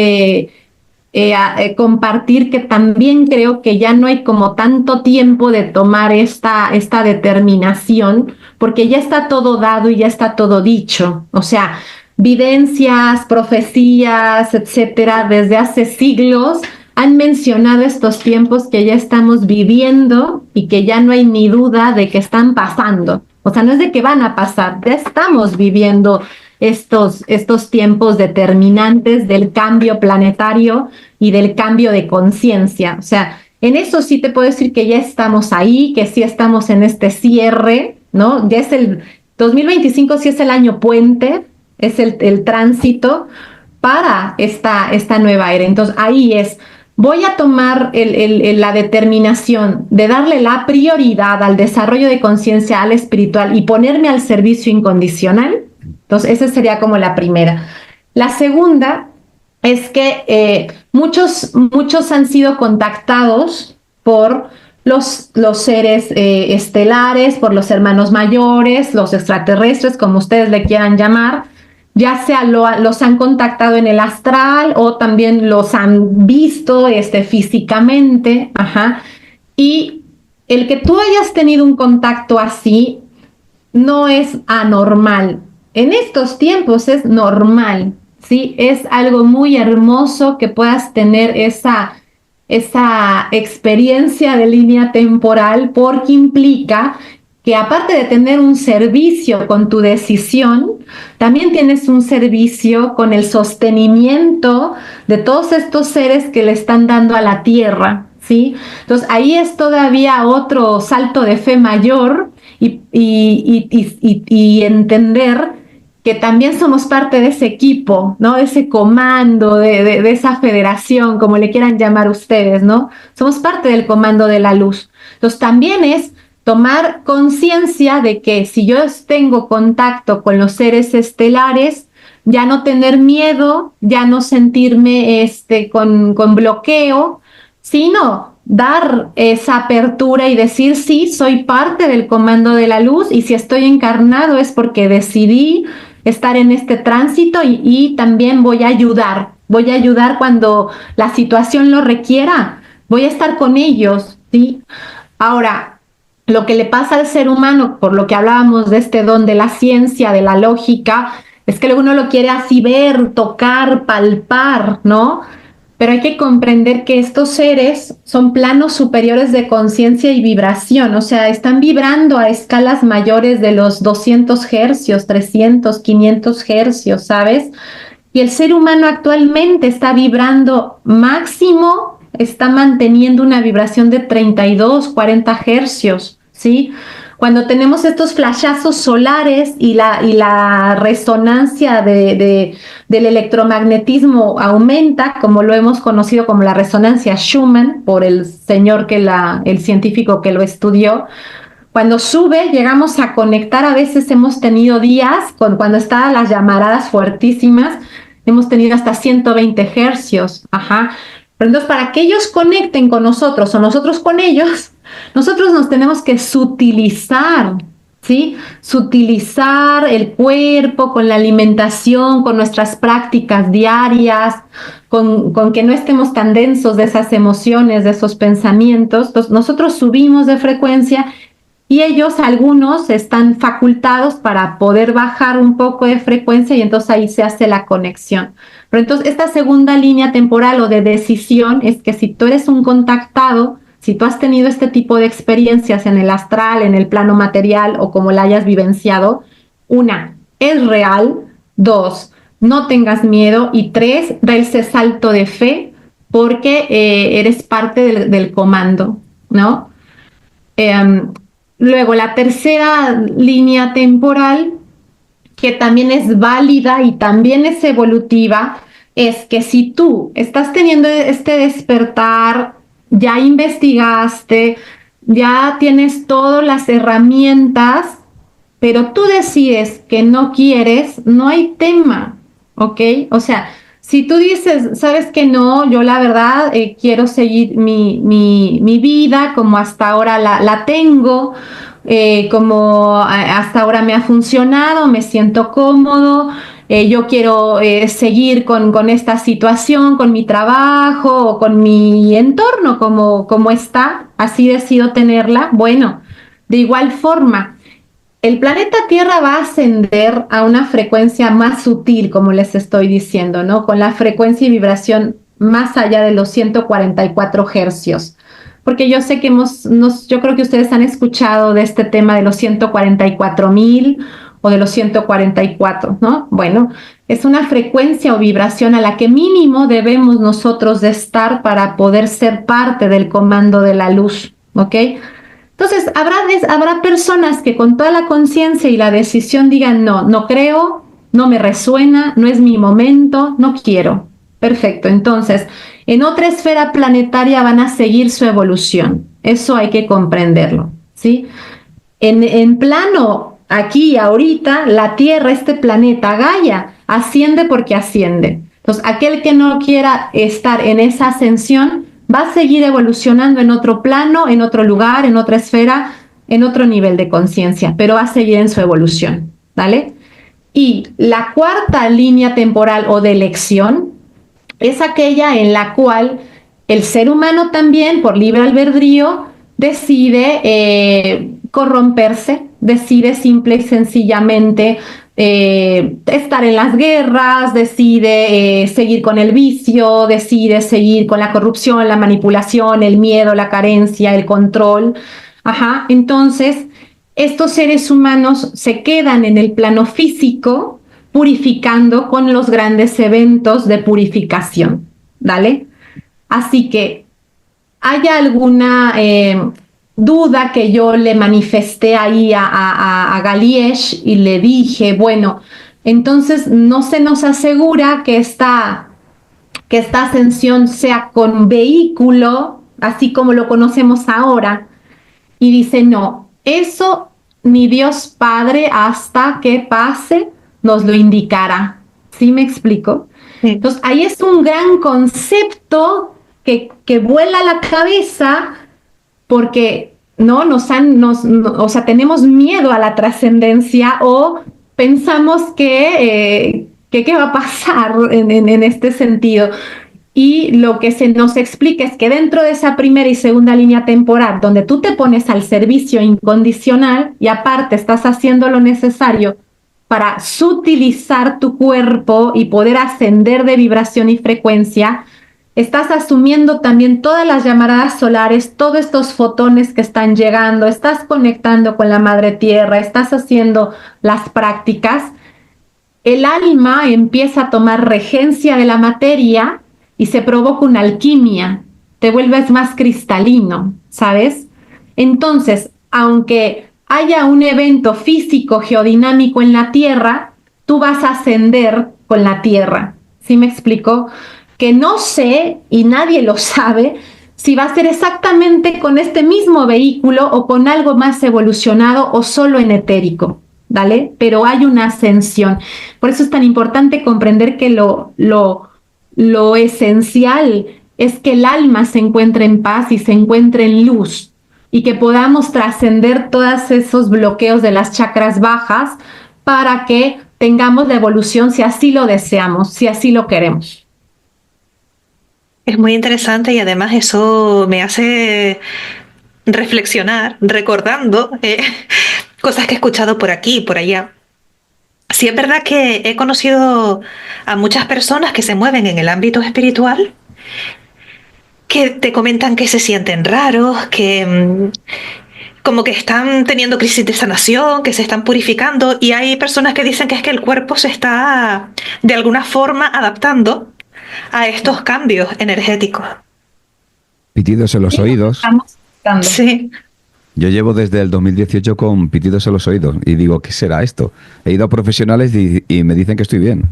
compartir que también creo que ya no hay como tanto tiempo de tomar esta determinación, porque ya está todo dado y ya está todo dicho. O sea, vivencias, profecías, etcétera, desde hace siglos han mencionado estos tiempos que ya estamos viviendo y que ya no hay ni duda de que están pasando. O sea, no es de que van a pasar, ya estamos viviendo estos tiempos determinantes del cambio planetario y del cambio de conciencia. O sea, en eso sí te puedo decir que ya estamos ahí, que sí estamos en este cierre, ¿no? Ya es el 2025, sí es el año puente, es el tránsito para esta nueva era. Entonces, ahí es: voy a tomar la determinación de darle la prioridad al desarrollo de conciencia, al espiritual, y ponerme al servicio incondicional. Entonces, esa sería como la primera. La segunda es que muchos han sido contactados por los seres estelares, por los hermanos mayores, los extraterrestres, como ustedes le quieran llamar. Ya sea los han contactado en el astral o también los han visto físicamente. Y el que tú hayas tenido un contacto así no es anormal. En estos tiempos es normal, ¿sí? Es algo muy hermoso que puedas tener esa experiencia de línea temporal, porque implica que, aparte de tener un servicio con tu decisión, también tienes un servicio con el sostenimiento de todos estos seres que le están dando a la Tierra, ¿sí? Entonces, ahí es todavía otro salto de fe mayor, y entender que también somos parte de ese equipo, ¿no? De ese comando, de esa federación, como le quieran llamar ustedes, ¿no? Somos parte del comando de la luz. Entonces, también es tomar conciencia de que si yo tengo contacto con los seres estelares, ya no tener miedo, ya no sentirme con bloqueo, sino dar esa apertura y decir: sí, soy parte del comando de la luz, y si estoy encarnado es porque decidí estar en este tránsito, y también voy a ayudar cuando la situación lo requiera, voy a estar con ellos, ¿sí? Ahora, lo que le pasa al ser humano, por lo que hablábamos de este don de la ciencia, de la lógica, es que luego uno lo quiere así ver, tocar, palpar, ¿no? Pero hay que comprender que estos seres son planos superiores de conciencia y vibración, o sea, están vibrando a escalas mayores de los 200 hercios, 300, 500 hercios, ¿sabes? Y el ser humano actualmente está vibrando máximo, está manteniendo una vibración de 32, 40 hercios, ¿sí? Cuando tenemos estos flashazos solares y la resonancia del electromagnetismo aumenta, como lo hemos conocido como la resonancia Schumann, por el señor el científico que lo estudió, cuando sube, llegamos a conectar, a veces hemos tenido días, cuando estaban las llamaradas fuertísimas, hemos tenido hasta 120 hercios, ajá. Pero entonces, para que ellos conecten con nosotros o nosotros con ellos, nosotros nos tenemos que sutilizar, ¿sí? Sutilizar el cuerpo con la alimentación, con nuestras prácticas diarias, con que no estemos tan densos de esas emociones, de esos pensamientos. Entonces, nosotros subimos de frecuencia y ellos, algunos, están facultados para poder bajar un poco de frecuencia y entonces ahí se hace la conexión. Pero entonces esta segunda línea temporal o de decisión es que si tú eres un contactado, si tú has tenido este tipo de experiencias en el astral, en el plano material o como la hayas vivenciado, una, es real; dos, no tengas miedo; y tres, da ese salto de fe porque eres parte del comando, ¿no? Luego, la tercera línea temporal, que también es válida y también es evolutiva, es que si tú estás teniendo este despertar, ya investigaste, ya tienes todas las herramientas, pero tú decides que no quieres, no hay tema, ¿ok? O sea, si tú dices, sabes que no, yo la verdad quiero seguir mi vida como hasta ahora la tengo, como hasta ahora me ha funcionado, me siento cómodo, yo quiero seguir con esta situación, con mi trabajo o con mi entorno como está, así decido tenerla. Bueno, de igual forma, el planeta Tierra va a ascender a una frecuencia más sutil, como les estoy diciendo, ¿no? Con la frecuencia y vibración más allá de los 144 hercios. Porque yo sé que yo creo que ustedes han escuchado de este tema de los 144,000 o de los 144, ¿no? Bueno, es una frecuencia o vibración a la que mínimo debemos nosotros de estar para poder ser parte del comando de la luz, ¿ok? Entonces, habrá personas que con toda la conciencia y la decisión digan, no, no creo, no me resuena, no es mi momento, no quiero. Perfecto, entonces, en otra esfera planetaria van a seguir su evolución. Eso hay que comprenderlo, ¿sí? En plano, aquí, ahorita, la Tierra, este planeta Gaia, asciende porque asciende. Entonces, aquel que no quiera estar en esa ascensión va a seguir evolucionando en otro plano, en otro lugar, en otra esfera, en otro nivel de conciencia, pero va a seguir en su evolución, ¿vale? Y la cuarta línea temporal o de elección es aquella en la cual el ser humano también, por libre albedrío, decide corromperse, decide simple y sencillamente estar en las guerras, decide seguir con el vicio, decide seguir con la corrupción, la manipulación, el miedo, la carencia, el control. Ajá. Entonces, estos seres humanos se quedan en el plano físico purificando con los grandes eventos de purificación, ¿vale? Así que, ¿haya alguna duda que yo le manifesté ahí a Galiesh y le dije, bueno, entonces no se nos asegura que esta ascensión sea con vehículo, así como lo conocemos ahora? Y dice, no, eso ni Dios Padre hasta que pase nos lo indicará. ¿Sí me explico? Sí. Entonces, ahí es un gran concepto que vuela la cabeza porque no o sea, tenemos miedo a la trascendencia o pensamos que qué va a pasar en este sentido. Y lo que se nos explica es que dentro de esa primera y segunda línea temporal, donde tú te pones al servicio incondicional y aparte estás haciendo lo necesario para sutilizar tu cuerpo y poder ascender de vibración y frecuencia, estás asumiendo también todas las llamaradas solares, todos estos fotones que están llegando, estás conectando con la Madre Tierra, estás haciendo las prácticas. El alma empieza a tomar regencia de la materia y se provoca una alquimia, te vuelves más cristalino, ¿sabes? Entonces, aunque haya un evento físico geodinámico en la Tierra, tú vas a ascender con la Tierra. ¿Sí me explico? Que no sé, y nadie lo sabe, si va a ser exactamente con este mismo vehículo o con algo más evolucionado o solo en etérico, ¿vale? Pero hay una ascensión. Por eso es tan importante comprender que lo esencial es que el alma se encuentre en paz y se encuentre en luz y que podamos trascender todos esos bloqueos de las chakras bajas para que tengamos la evolución si así lo deseamos, si así lo queremos. Es muy interesante y además eso me hace reflexionar, recordando cosas que he escuchado por aquí y por allá. Sí, es verdad que he conocido a muchas personas que se mueven en el ámbito espiritual, que te comentan que se sienten raros, que como que están teniendo crisis de sanación, que se están purificando, y hay personas que dicen que es que el cuerpo se está de alguna forma adaptando a estos cambios energéticos. Pitidos en los oídos. Sí. Yo llevo desde el 2018 con pitidos en los oídos y digo, ¿qué será esto? He ido a profesionales y me dicen que estoy bien.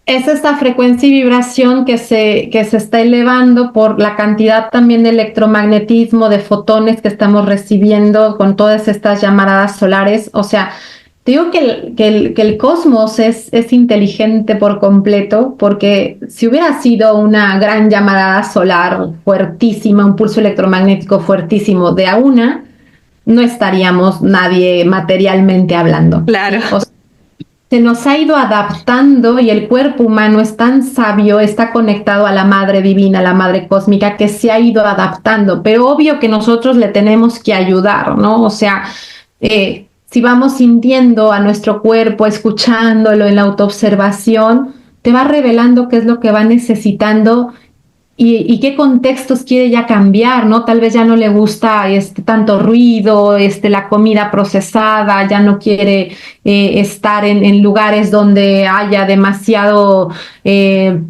Es esta frecuencia y vibración que se está elevando por la cantidad también de electromagnetismo, de fotones que estamos recibiendo con todas estas llamaradas solares. O sea, te digo que el cosmos es inteligente por completo, porque si hubiera sido una gran llamarada solar fuertísima, un pulso electromagnético fuertísimo de a una, no estaríamos nadie materialmente hablando. Claro. O sea, se nos ha ido adaptando y el cuerpo humano es tan sabio, está conectado a la Madre Divina, a la Madre Cósmica, que se ha ido adaptando, pero obvio que nosotros le tenemos que ayudar, ¿no? O sea, si vamos sintiendo a nuestro cuerpo, escuchándolo en la autoobservación, te va revelando qué es lo que va necesitando y qué contextos quiere ya cambiar, ¿no? Tal vez ya no le gusta tanto ruido, la comida procesada, ya no quiere estar en lugares donde haya demasiado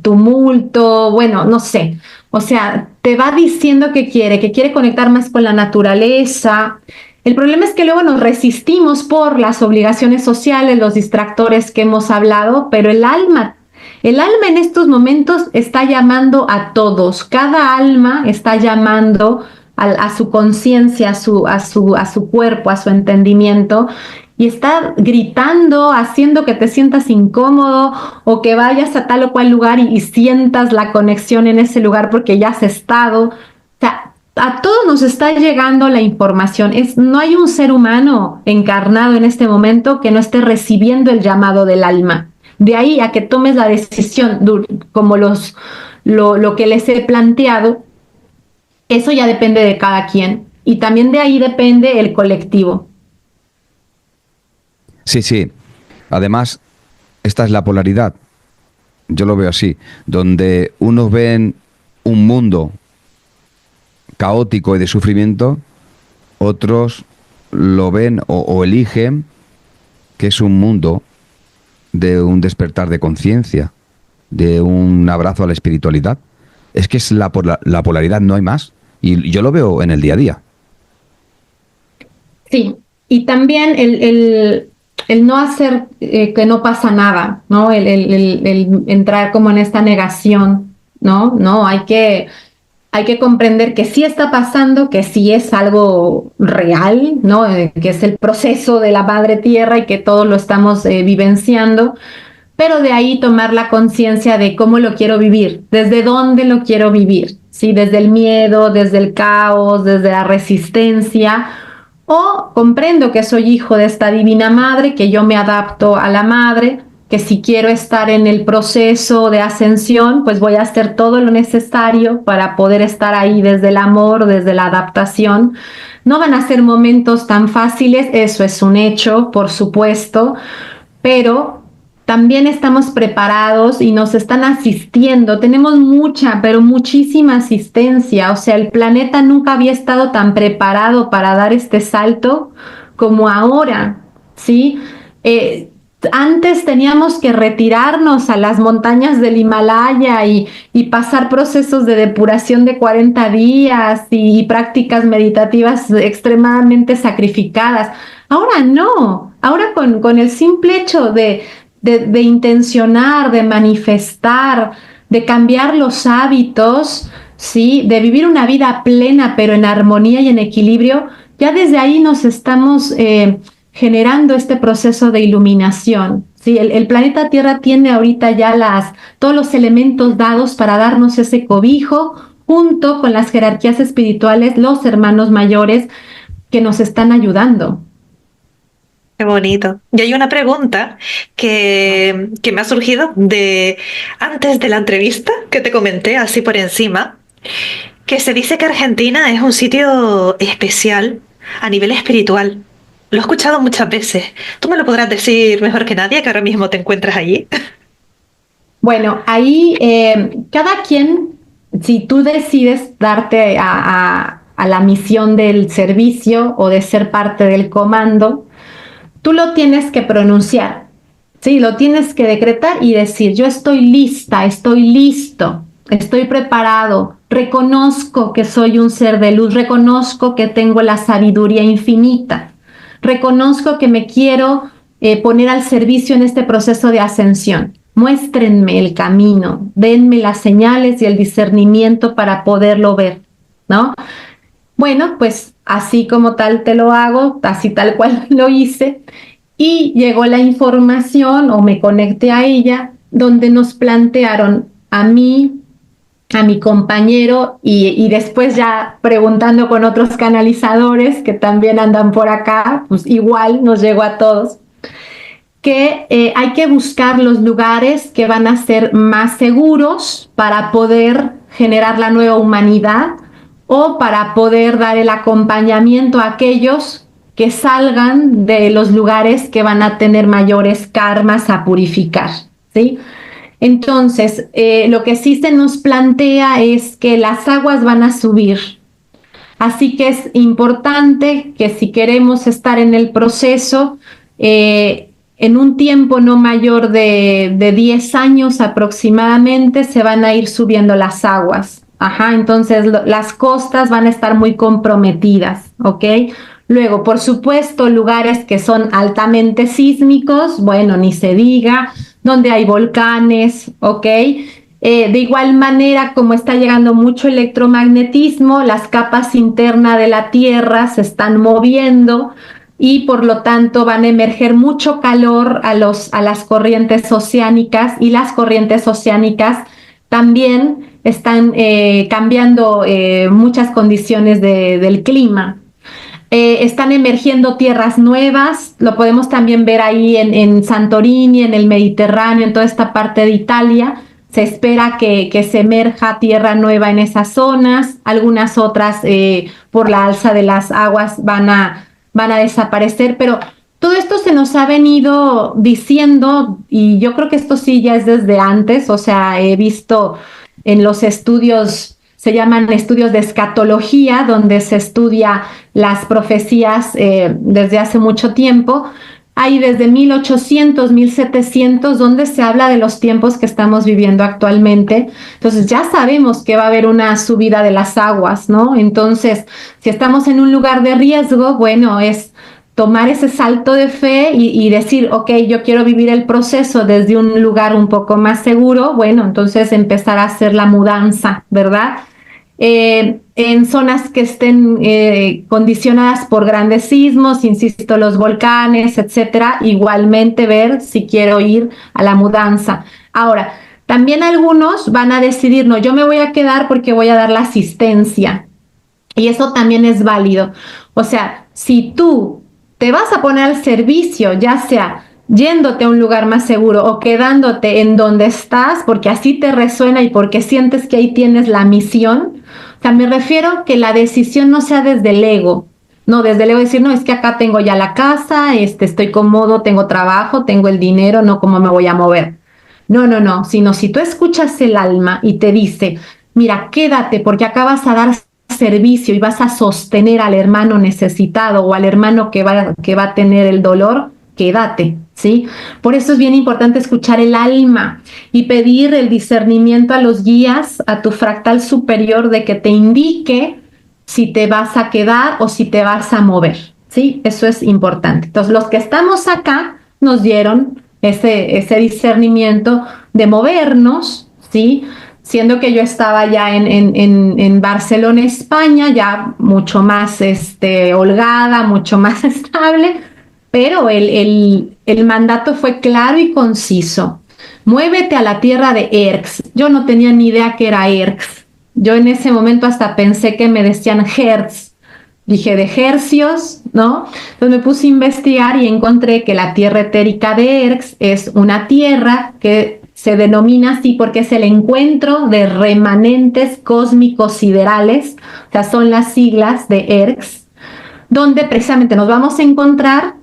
tumulto, bueno, no sé. O sea, te va diciendo que quiere conectar más con la naturaleza. El problema es que luego nos resistimos por las obligaciones sociales, los distractores que hemos hablado, pero el alma en estos momentos está llamando a todos. Cada alma está llamando a su conciencia, a su cuerpo, a su entendimiento, y está gritando, haciendo que te sientas incómodo o que vayas a tal o cual lugar y sientas la conexión en ese lugar porque ya has estado. O sea, a todos nos está llegando la información. No hay un ser humano encarnado en este momento que no esté recibiendo el llamado del alma. De ahí a que tomes la decisión, como lo que les he planteado, eso ya depende de cada quien. Y también de ahí depende el colectivo. Sí, sí. Además, esta es la polaridad. Yo lo veo así. Donde unos ven un mundo caótico y de sufrimiento, otros lo ven o eligen que es un mundo de un despertar de conciencia, de un abrazo a la espiritualidad. Es que es la polaridad, no hay más. Y yo lo veo en el día a día. Sí, y también el no hacer que no pasa nada, ¿no? El entrar como en esta negación, ¿no? No, hay que comprender que sí está pasando, que sí es algo real, ¿no? Que es el proceso de la Madre Tierra y que todos lo estamos vivenciando, pero de ahí tomar la conciencia de cómo lo quiero vivir, desde dónde lo quiero vivir, ¿sí? Desde el miedo, desde el caos, desde la resistencia, o comprendo que soy hijo de esta divina madre, que yo me adapto a la madre, que si quiero estar en el proceso de ascensión, pues voy a hacer todo lo necesario para poder estar ahí desde el amor, desde la adaptación. No van a ser momentos tan fáciles, eso es un hecho, por supuesto, pero también estamos preparados y nos están asistiendo. Tenemos mucha, pero muchísima asistencia. O sea, el planeta nunca había estado tan preparado para dar este salto como ahora, ¿sí? Antes teníamos que retirarnos a las montañas del Himalaya y pasar procesos de depuración de 40 días y prácticas meditativas extremadamente sacrificadas. Ahora no, ahora con el simple hecho de intencionar, de manifestar, de cambiar los hábitos, ¿sí? De vivir una vida plena, pero en armonía y en equilibrio, ya desde ahí nos estamos generando este proceso de iluminación. ¿Sí? El planeta Tierra tiene ahorita ya todos los elementos dados para darnos ese cobijo, junto con las jerarquías espirituales, los hermanos mayores que nos están ayudando. Qué bonito. Y hay una pregunta que me ha surgido antes de la entrevista que te comenté así por encima, que se dice que Argentina es un sitio especial a nivel espiritual. Lo he escuchado muchas veces. Tú me lo podrás decir mejor que nadie, que ahora mismo te encuentras allí. Bueno, ahí cada quien, si tú decides darte a la misión del servicio o de ser parte del comando, tú lo tienes que pronunciar, ¿sí? Lo tienes que decretar y decir, yo estoy lista, estoy listo, estoy preparado, reconozco que soy un ser de luz, reconozco que tengo la sabiduría infinita, reconozco que me quiero poner al servicio en este proceso de ascensión. Muéstrenme el camino, denme las señales y el discernimiento para poderlo ver, ¿no? Bueno, pues así como tal te lo hago, así tal cual lo hice, y llegó la información o me conecté a ella, donde nos plantearon a mí, a mi compañero y después ya preguntando con otros canalizadores que también andan por acá, pues igual nos llegó a todos, que hay que buscar los lugares que van a ser más seguros para poder generar la nueva humanidad o para poder dar el acompañamiento a aquellos que salgan de los lugares que van a tener mayores karmas a purificar, ¿sí? Entonces, lo que sí se nos plantea es que las aguas van a subir. Así que es importante que si queremos estar en el proceso, en un tiempo no mayor de 10 años aproximadamente, se van a ir subiendo las aguas. Ajá, entonces las costas van a estar muy comprometidas, ¿ok? Luego, por supuesto, lugares que son altamente sísmicos, bueno, ni se diga, donde hay volcanes, ¿ok? De igual manera, como está llegando mucho electromagnetismo, las capas internas de la Tierra se están moviendo y por lo tanto van a emerger mucho calor a las corrientes oceánicas, y las corrientes oceánicas también están cambiando muchas condiciones del clima. Están emergiendo tierras nuevas, lo podemos también ver ahí en Santorini, en el Mediterráneo, en toda esta parte de Italia. Se espera que se emerja tierra nueva en esas zonas, algunas otras por la alza de las aguas van a desaparecer, pero todo esto se nos ha venido diciendo, y yo creo que esto sí ya es desde antes. O sea, he visto en los estudios, se llaman estudios de escatología, donde se estudia las profecías desde hace mucho tiempo. Hay desde 1800, 1700, donde se habla de los tiempos que estamos viviendo actualmente. Entonces ya sabemos que va a haber una subida de las aguas, ¿no? Entonces, si estamos en un lugar de riesgo, bueno, es tomar ese salto de fe y decir, ok, yo quiero vivir el proceso desde un lugar un poco más seguro. Bueno, entonces empezar a hacer la mudanza, ¿verdad? En zonas que estén condicionadas por grandes sismos, insisto, los volcanes, etcétera, igualmente ver si quiero ir a la mudanza. Ahora, también algunos van a decidir, no, yo me voy a quedar porque voy a dar la asistencia. Y eso también es válido. O sea, si tú te vas a poner al servicio, ya sea yéndote a un lugar más seguro o quedándote en donde estás porque así te resuena y porque sientes que ahí tienes la misión. O sea, me refiero que la decisión no sea desde el ego, no desde el ego decir, no, es que acá tengo ya la casa, estoy cómodo, tengo trabajo, tengo el dinero, no, ¿cómo me voy a mover? No, no, no, sino si tú escuchas el alma y te dice, mira, quédate porque acá vas a dar servicio y vas a sostener al hermano necesitado o al hermano que va a tener el dolor, quédate, ¿sí? Por eso es bien importante escuchar el alma y pedir el discernimiento a los guías, a tu fractal superior, de que te indique si te vas a quedar o si te vas a mover, ¿sí? Eso es importante. Entonces, los que estamos acá nos dieron ese discernimiento de movernos, ¿sí? Siendo que yo estaba ya en Barcelona, España, ya mucho más holgada, mucho más estable, pero el mandato fue claro y conciso. Muévete a la tierra de Erx. Yo no tenía ni idea que era Erx. Yo en ese momento hasta pensé que me decían Hertz. Dije, de hercios, ¿no? Entonces me puse a investigar y encontré que la tierra etérica de Erx es una tierra que se denomina así porque es el encuentro de remanentes cósmicos siderales, o sea, son las siglas de Erx, donde precisamente nos vamos a encontrar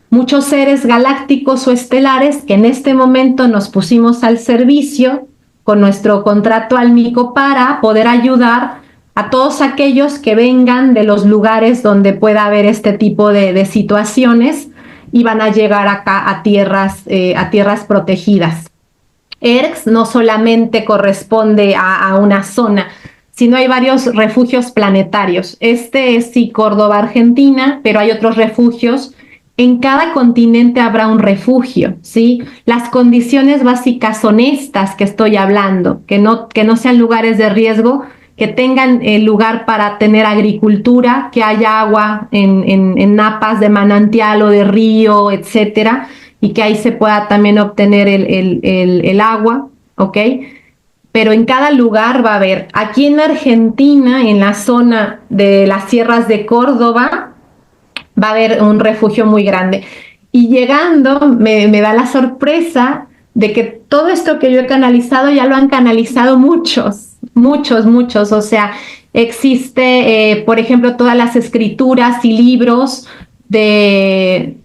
muchos seres galácticos o estelares que en este momento nos pusimos al servicio con nuestro contrato álmico para poder ayudar a todos aquellos que vengan de los lugares donde pueda haber este tipo de situaciones y van a llegar acá a tierras protegidas. ERX no solamente corresponde a una zona, sino hay varios refugios planetarios. Este es sí Córdoba, Argentina, pero hay otros refugios. En cada continente habrá un refugio, ¿sí? Las condiciones básicas son estas que estoy hablando, que no sean lugares de riesgo, que tengan lugar para tener agricultura, que haya agua en napas de manantial o de río, etcétera, y que ahí se pueda también obtener el agua, ¿ok? Pero en cada lugar va a haber, aquí en Argentina, en la zona de las sierras de Córdoba, va a haber un refugio muy grande. Y llegando, me da la sorpresa de que todo esto que yo he canalizado ya lo han canalizado muchos. O sea, existe, por ejemplo, todas las escrituras y libros de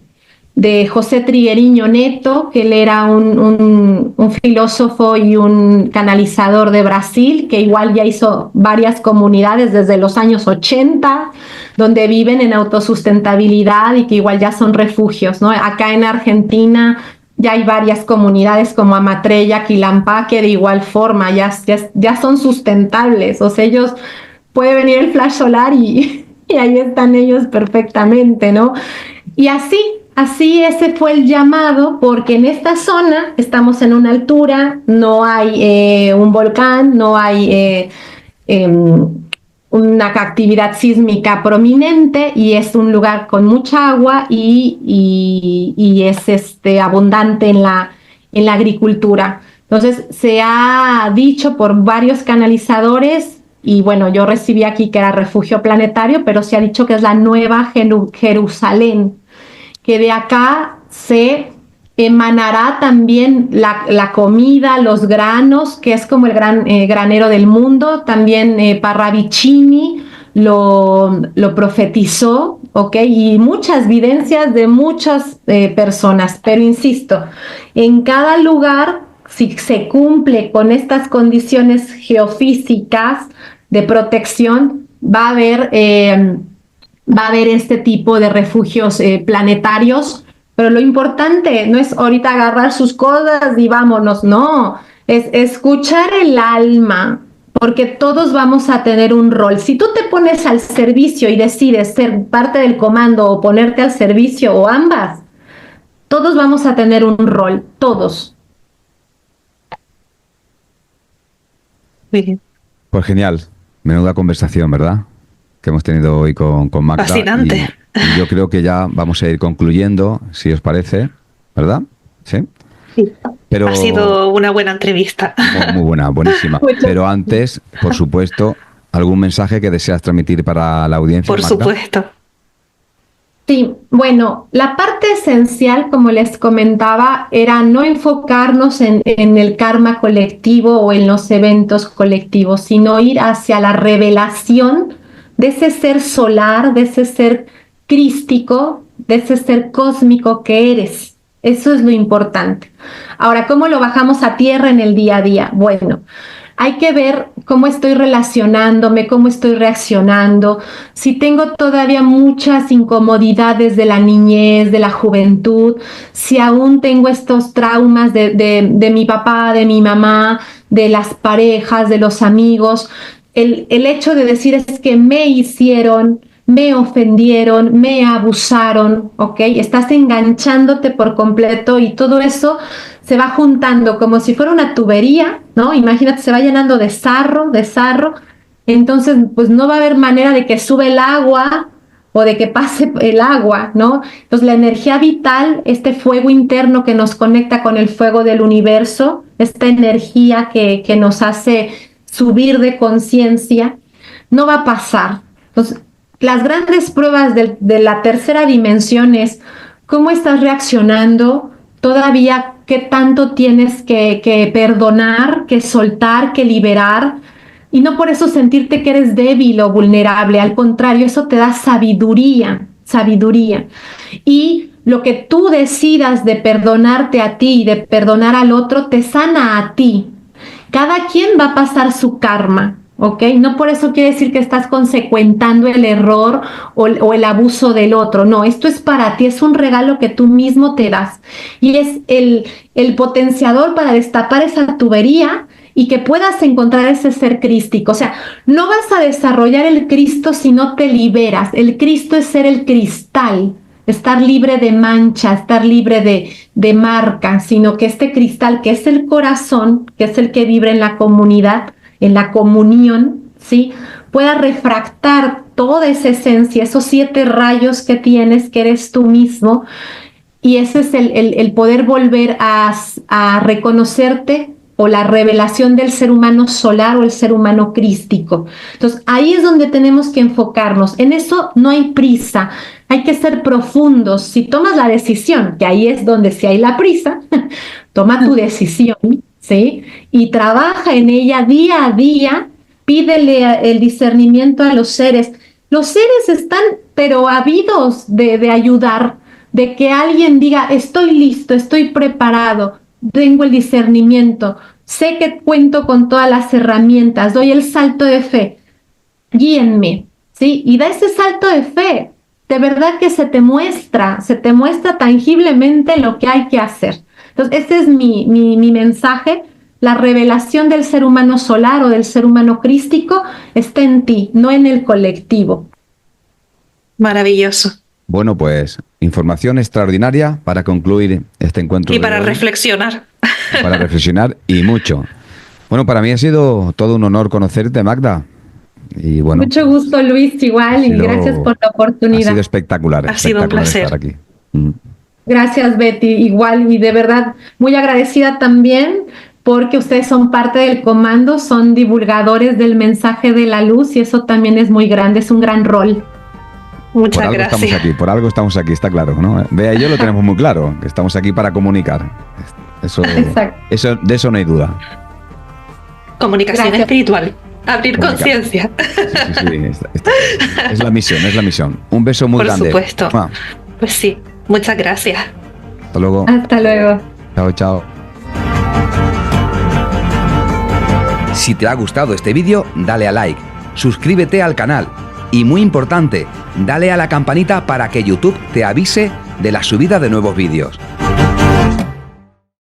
José Trigueriño Neto, que él era un filósofo y un canalizador de Brasil, que igual ya hizo varias comunidades desde los años 80, donde viven en autosustentabilidad y que igual ya son refugios, ¿no? Acá en Argentina ya hay varias comunidades como Amatrella, Quilampá, que de igual forma ya son sustentables, o sea, ellos puede venir el flash solar y ahí están ellos perfectamente, ¿no? Y así ese fue el llamado, porque en esta zona estamos en una altura, no hay un volcán, no hay una actividad sísmica prominente y es un lugar con mucha agua y es abundante en la agricultura. Entonces se ha dicho por varios canalizadores, y bueno, yo recibí aquí que era refugio planetario, pero se ha dicho que es la nueva Jerusalén, que de acá se emanará también la comida, los granos, que es como el gran granero del mundo. También Parravicini lo profetizó, ¿ok? Y muchas evidencias de muchas personas, pero insisto, en cada lugar, si se cumple con estas condiciones geofísicas de protección, va a haber este tipo de refugios planetarios, pero lo importante no es ahorita agarrar sus cosas y vámonos, no, es escuchar el alma, porque todos vamos a tener un rol. Si tú te pones al servicio y decides ser parte del comando o ponerte al servicio o ambas, todos vamos a tener un rol, todos. Pues genial, menuda conversación, ¿verdad? Que hemos tenido hoy con Magda. Fascinante. Y yo creo que ya vamos a ir concluyendo, si os parece, ¿verdad? Sí. Sí. Pero, ha sido una buena entrevista. Muy buena, buenísima. Pero antes, por supuesto, ¿algún mensaje que deseas transmitir para la audiencia, Por Magda? supuesto. Sí, bueno, la parte esencial, como les comentaba, era no enfocarnos en el karma colectivo o en los eventos colectivos, sino ir hacia la revelación de ese ser solar, de ese ser crístico, de ese ser cósmico que eres. Eso es lo importante. Ahora, ¿cómo lo bajamos a tierra en el día a día? Bueno, hay que ver cómo estoy relacionándome, cómo estoy reaccionando, si tengo todavía muchas incomodidades de la niñez, de la juventud, si aún tengo estos traumas de mi papá, de mi mamá, de las parejas, de los amigos. El hecho de decir es que me hicieron, me ofendieron, me abusaron, ¿ok? Estás enganchándote por completo y todo eso se va juntando como si fuera una tubería, ¿no? Imagínate, se va llenando de sarro, entonces pues no va a haber manera de que sube el agua o de que pase el agua, ¿no? Entonces la energía vital, este fuego interno que nos conecta con el fuego del universo, esta energía que nos hace subir de conciencia, no va a pasar. Entonces, las grandes pruebas de la tercera dimensión es cómo estás reaccionando, todavía qué tanto tienes que perdonar, que soltar, que liberar, y no por eso sentirte que eres débil o vulnerable, al contrario, eso te da sabiduría, sabiduría. Y lo que tú decidas de perdonarte a ti y de perdonar al otro, te sana a ti. Cada quien va a pasar su karma, ¿ok? No por eso quiere decir que estás consecuentando el error o el abuso del otro. No, esto es para ti, es un regalo que tú mismo te das. Y es el potenciador para destapar esa tubería y que puedas encontrar ese ser crístico. O sea, no vas a desarrollar el Cristo si no te liberas. El Cristo es ser el cristal, estar libre de mancha, estar libre de marca, sino que este cristal, que es el corazón, que es el que vibra en la comunidad, en la comunión, ¿sí? Pueda refractar toda esa esencia, esos 7 rayos que tienes, que eres tú mismo, y ese es el poder volver a reconocerte o la revelación del ser humano solar o el ser humano crístico. Entonces, ahí es donde tenemos que enfocarnos. En eso no hay prisa, hay que ser profundos. Si tomas la decisión, que ahí es donde sí hay la prisa, toma tu decisión, ¿sí? Y trabaja en ella día a día, pídele el discernimiento a los seres. Los seres están, pero ávidos de ayudar, de que alguien diga, estoy listo, estoy preparado, tengo el discernimiento, sé que cuento con todas las herramientas, doy el salto de fe, guíenme, ¿sí? Y da ese salto de fe, de verdad que se te muestra tangiblemente lo que hay que hacer. Entonces, este es mi mensaje. La revelación del ser humano solar o del ser humano crístico está en ti, no en el colectivo. Maravilloso. Bueno, pues información extraordinaria para concluir este encuentro. Y para reflexionar. Para reflexionar y mucho. Bueno, para mí ha sido todo un honor conocerte, Magda. Y bueno, mucho gusto, Luis, igual, y gracias por la oportunidad. Ha sido espectacular. Ha sido un placer. Estar aquí. Gracias, Betty, igual, y de verdad muy agradecida también porque ustedes son parte del comando, son divulgadores del mensaje de la luz y eso también es muy grande, es un gran rol. Muchas gracias. Por algo estamos aquí, está claro, ¿no? Bea y yo lo tenemos muy claro, que estamos aquí para comunicar. De eso no hay duda. Comunicación espiritual. Abrir conciencia. Sí, es la misión. Un beso muy grande. Por supuesto. Pues sí, muchas gracias. Hasta luego. Hasta luego. Chao, chao. Si te ha gustado este vídeo, dale a like, suscríbete al canal y, muy importante, dale a la campanita para que YouTube te avise de la subida de nuevos vídeos.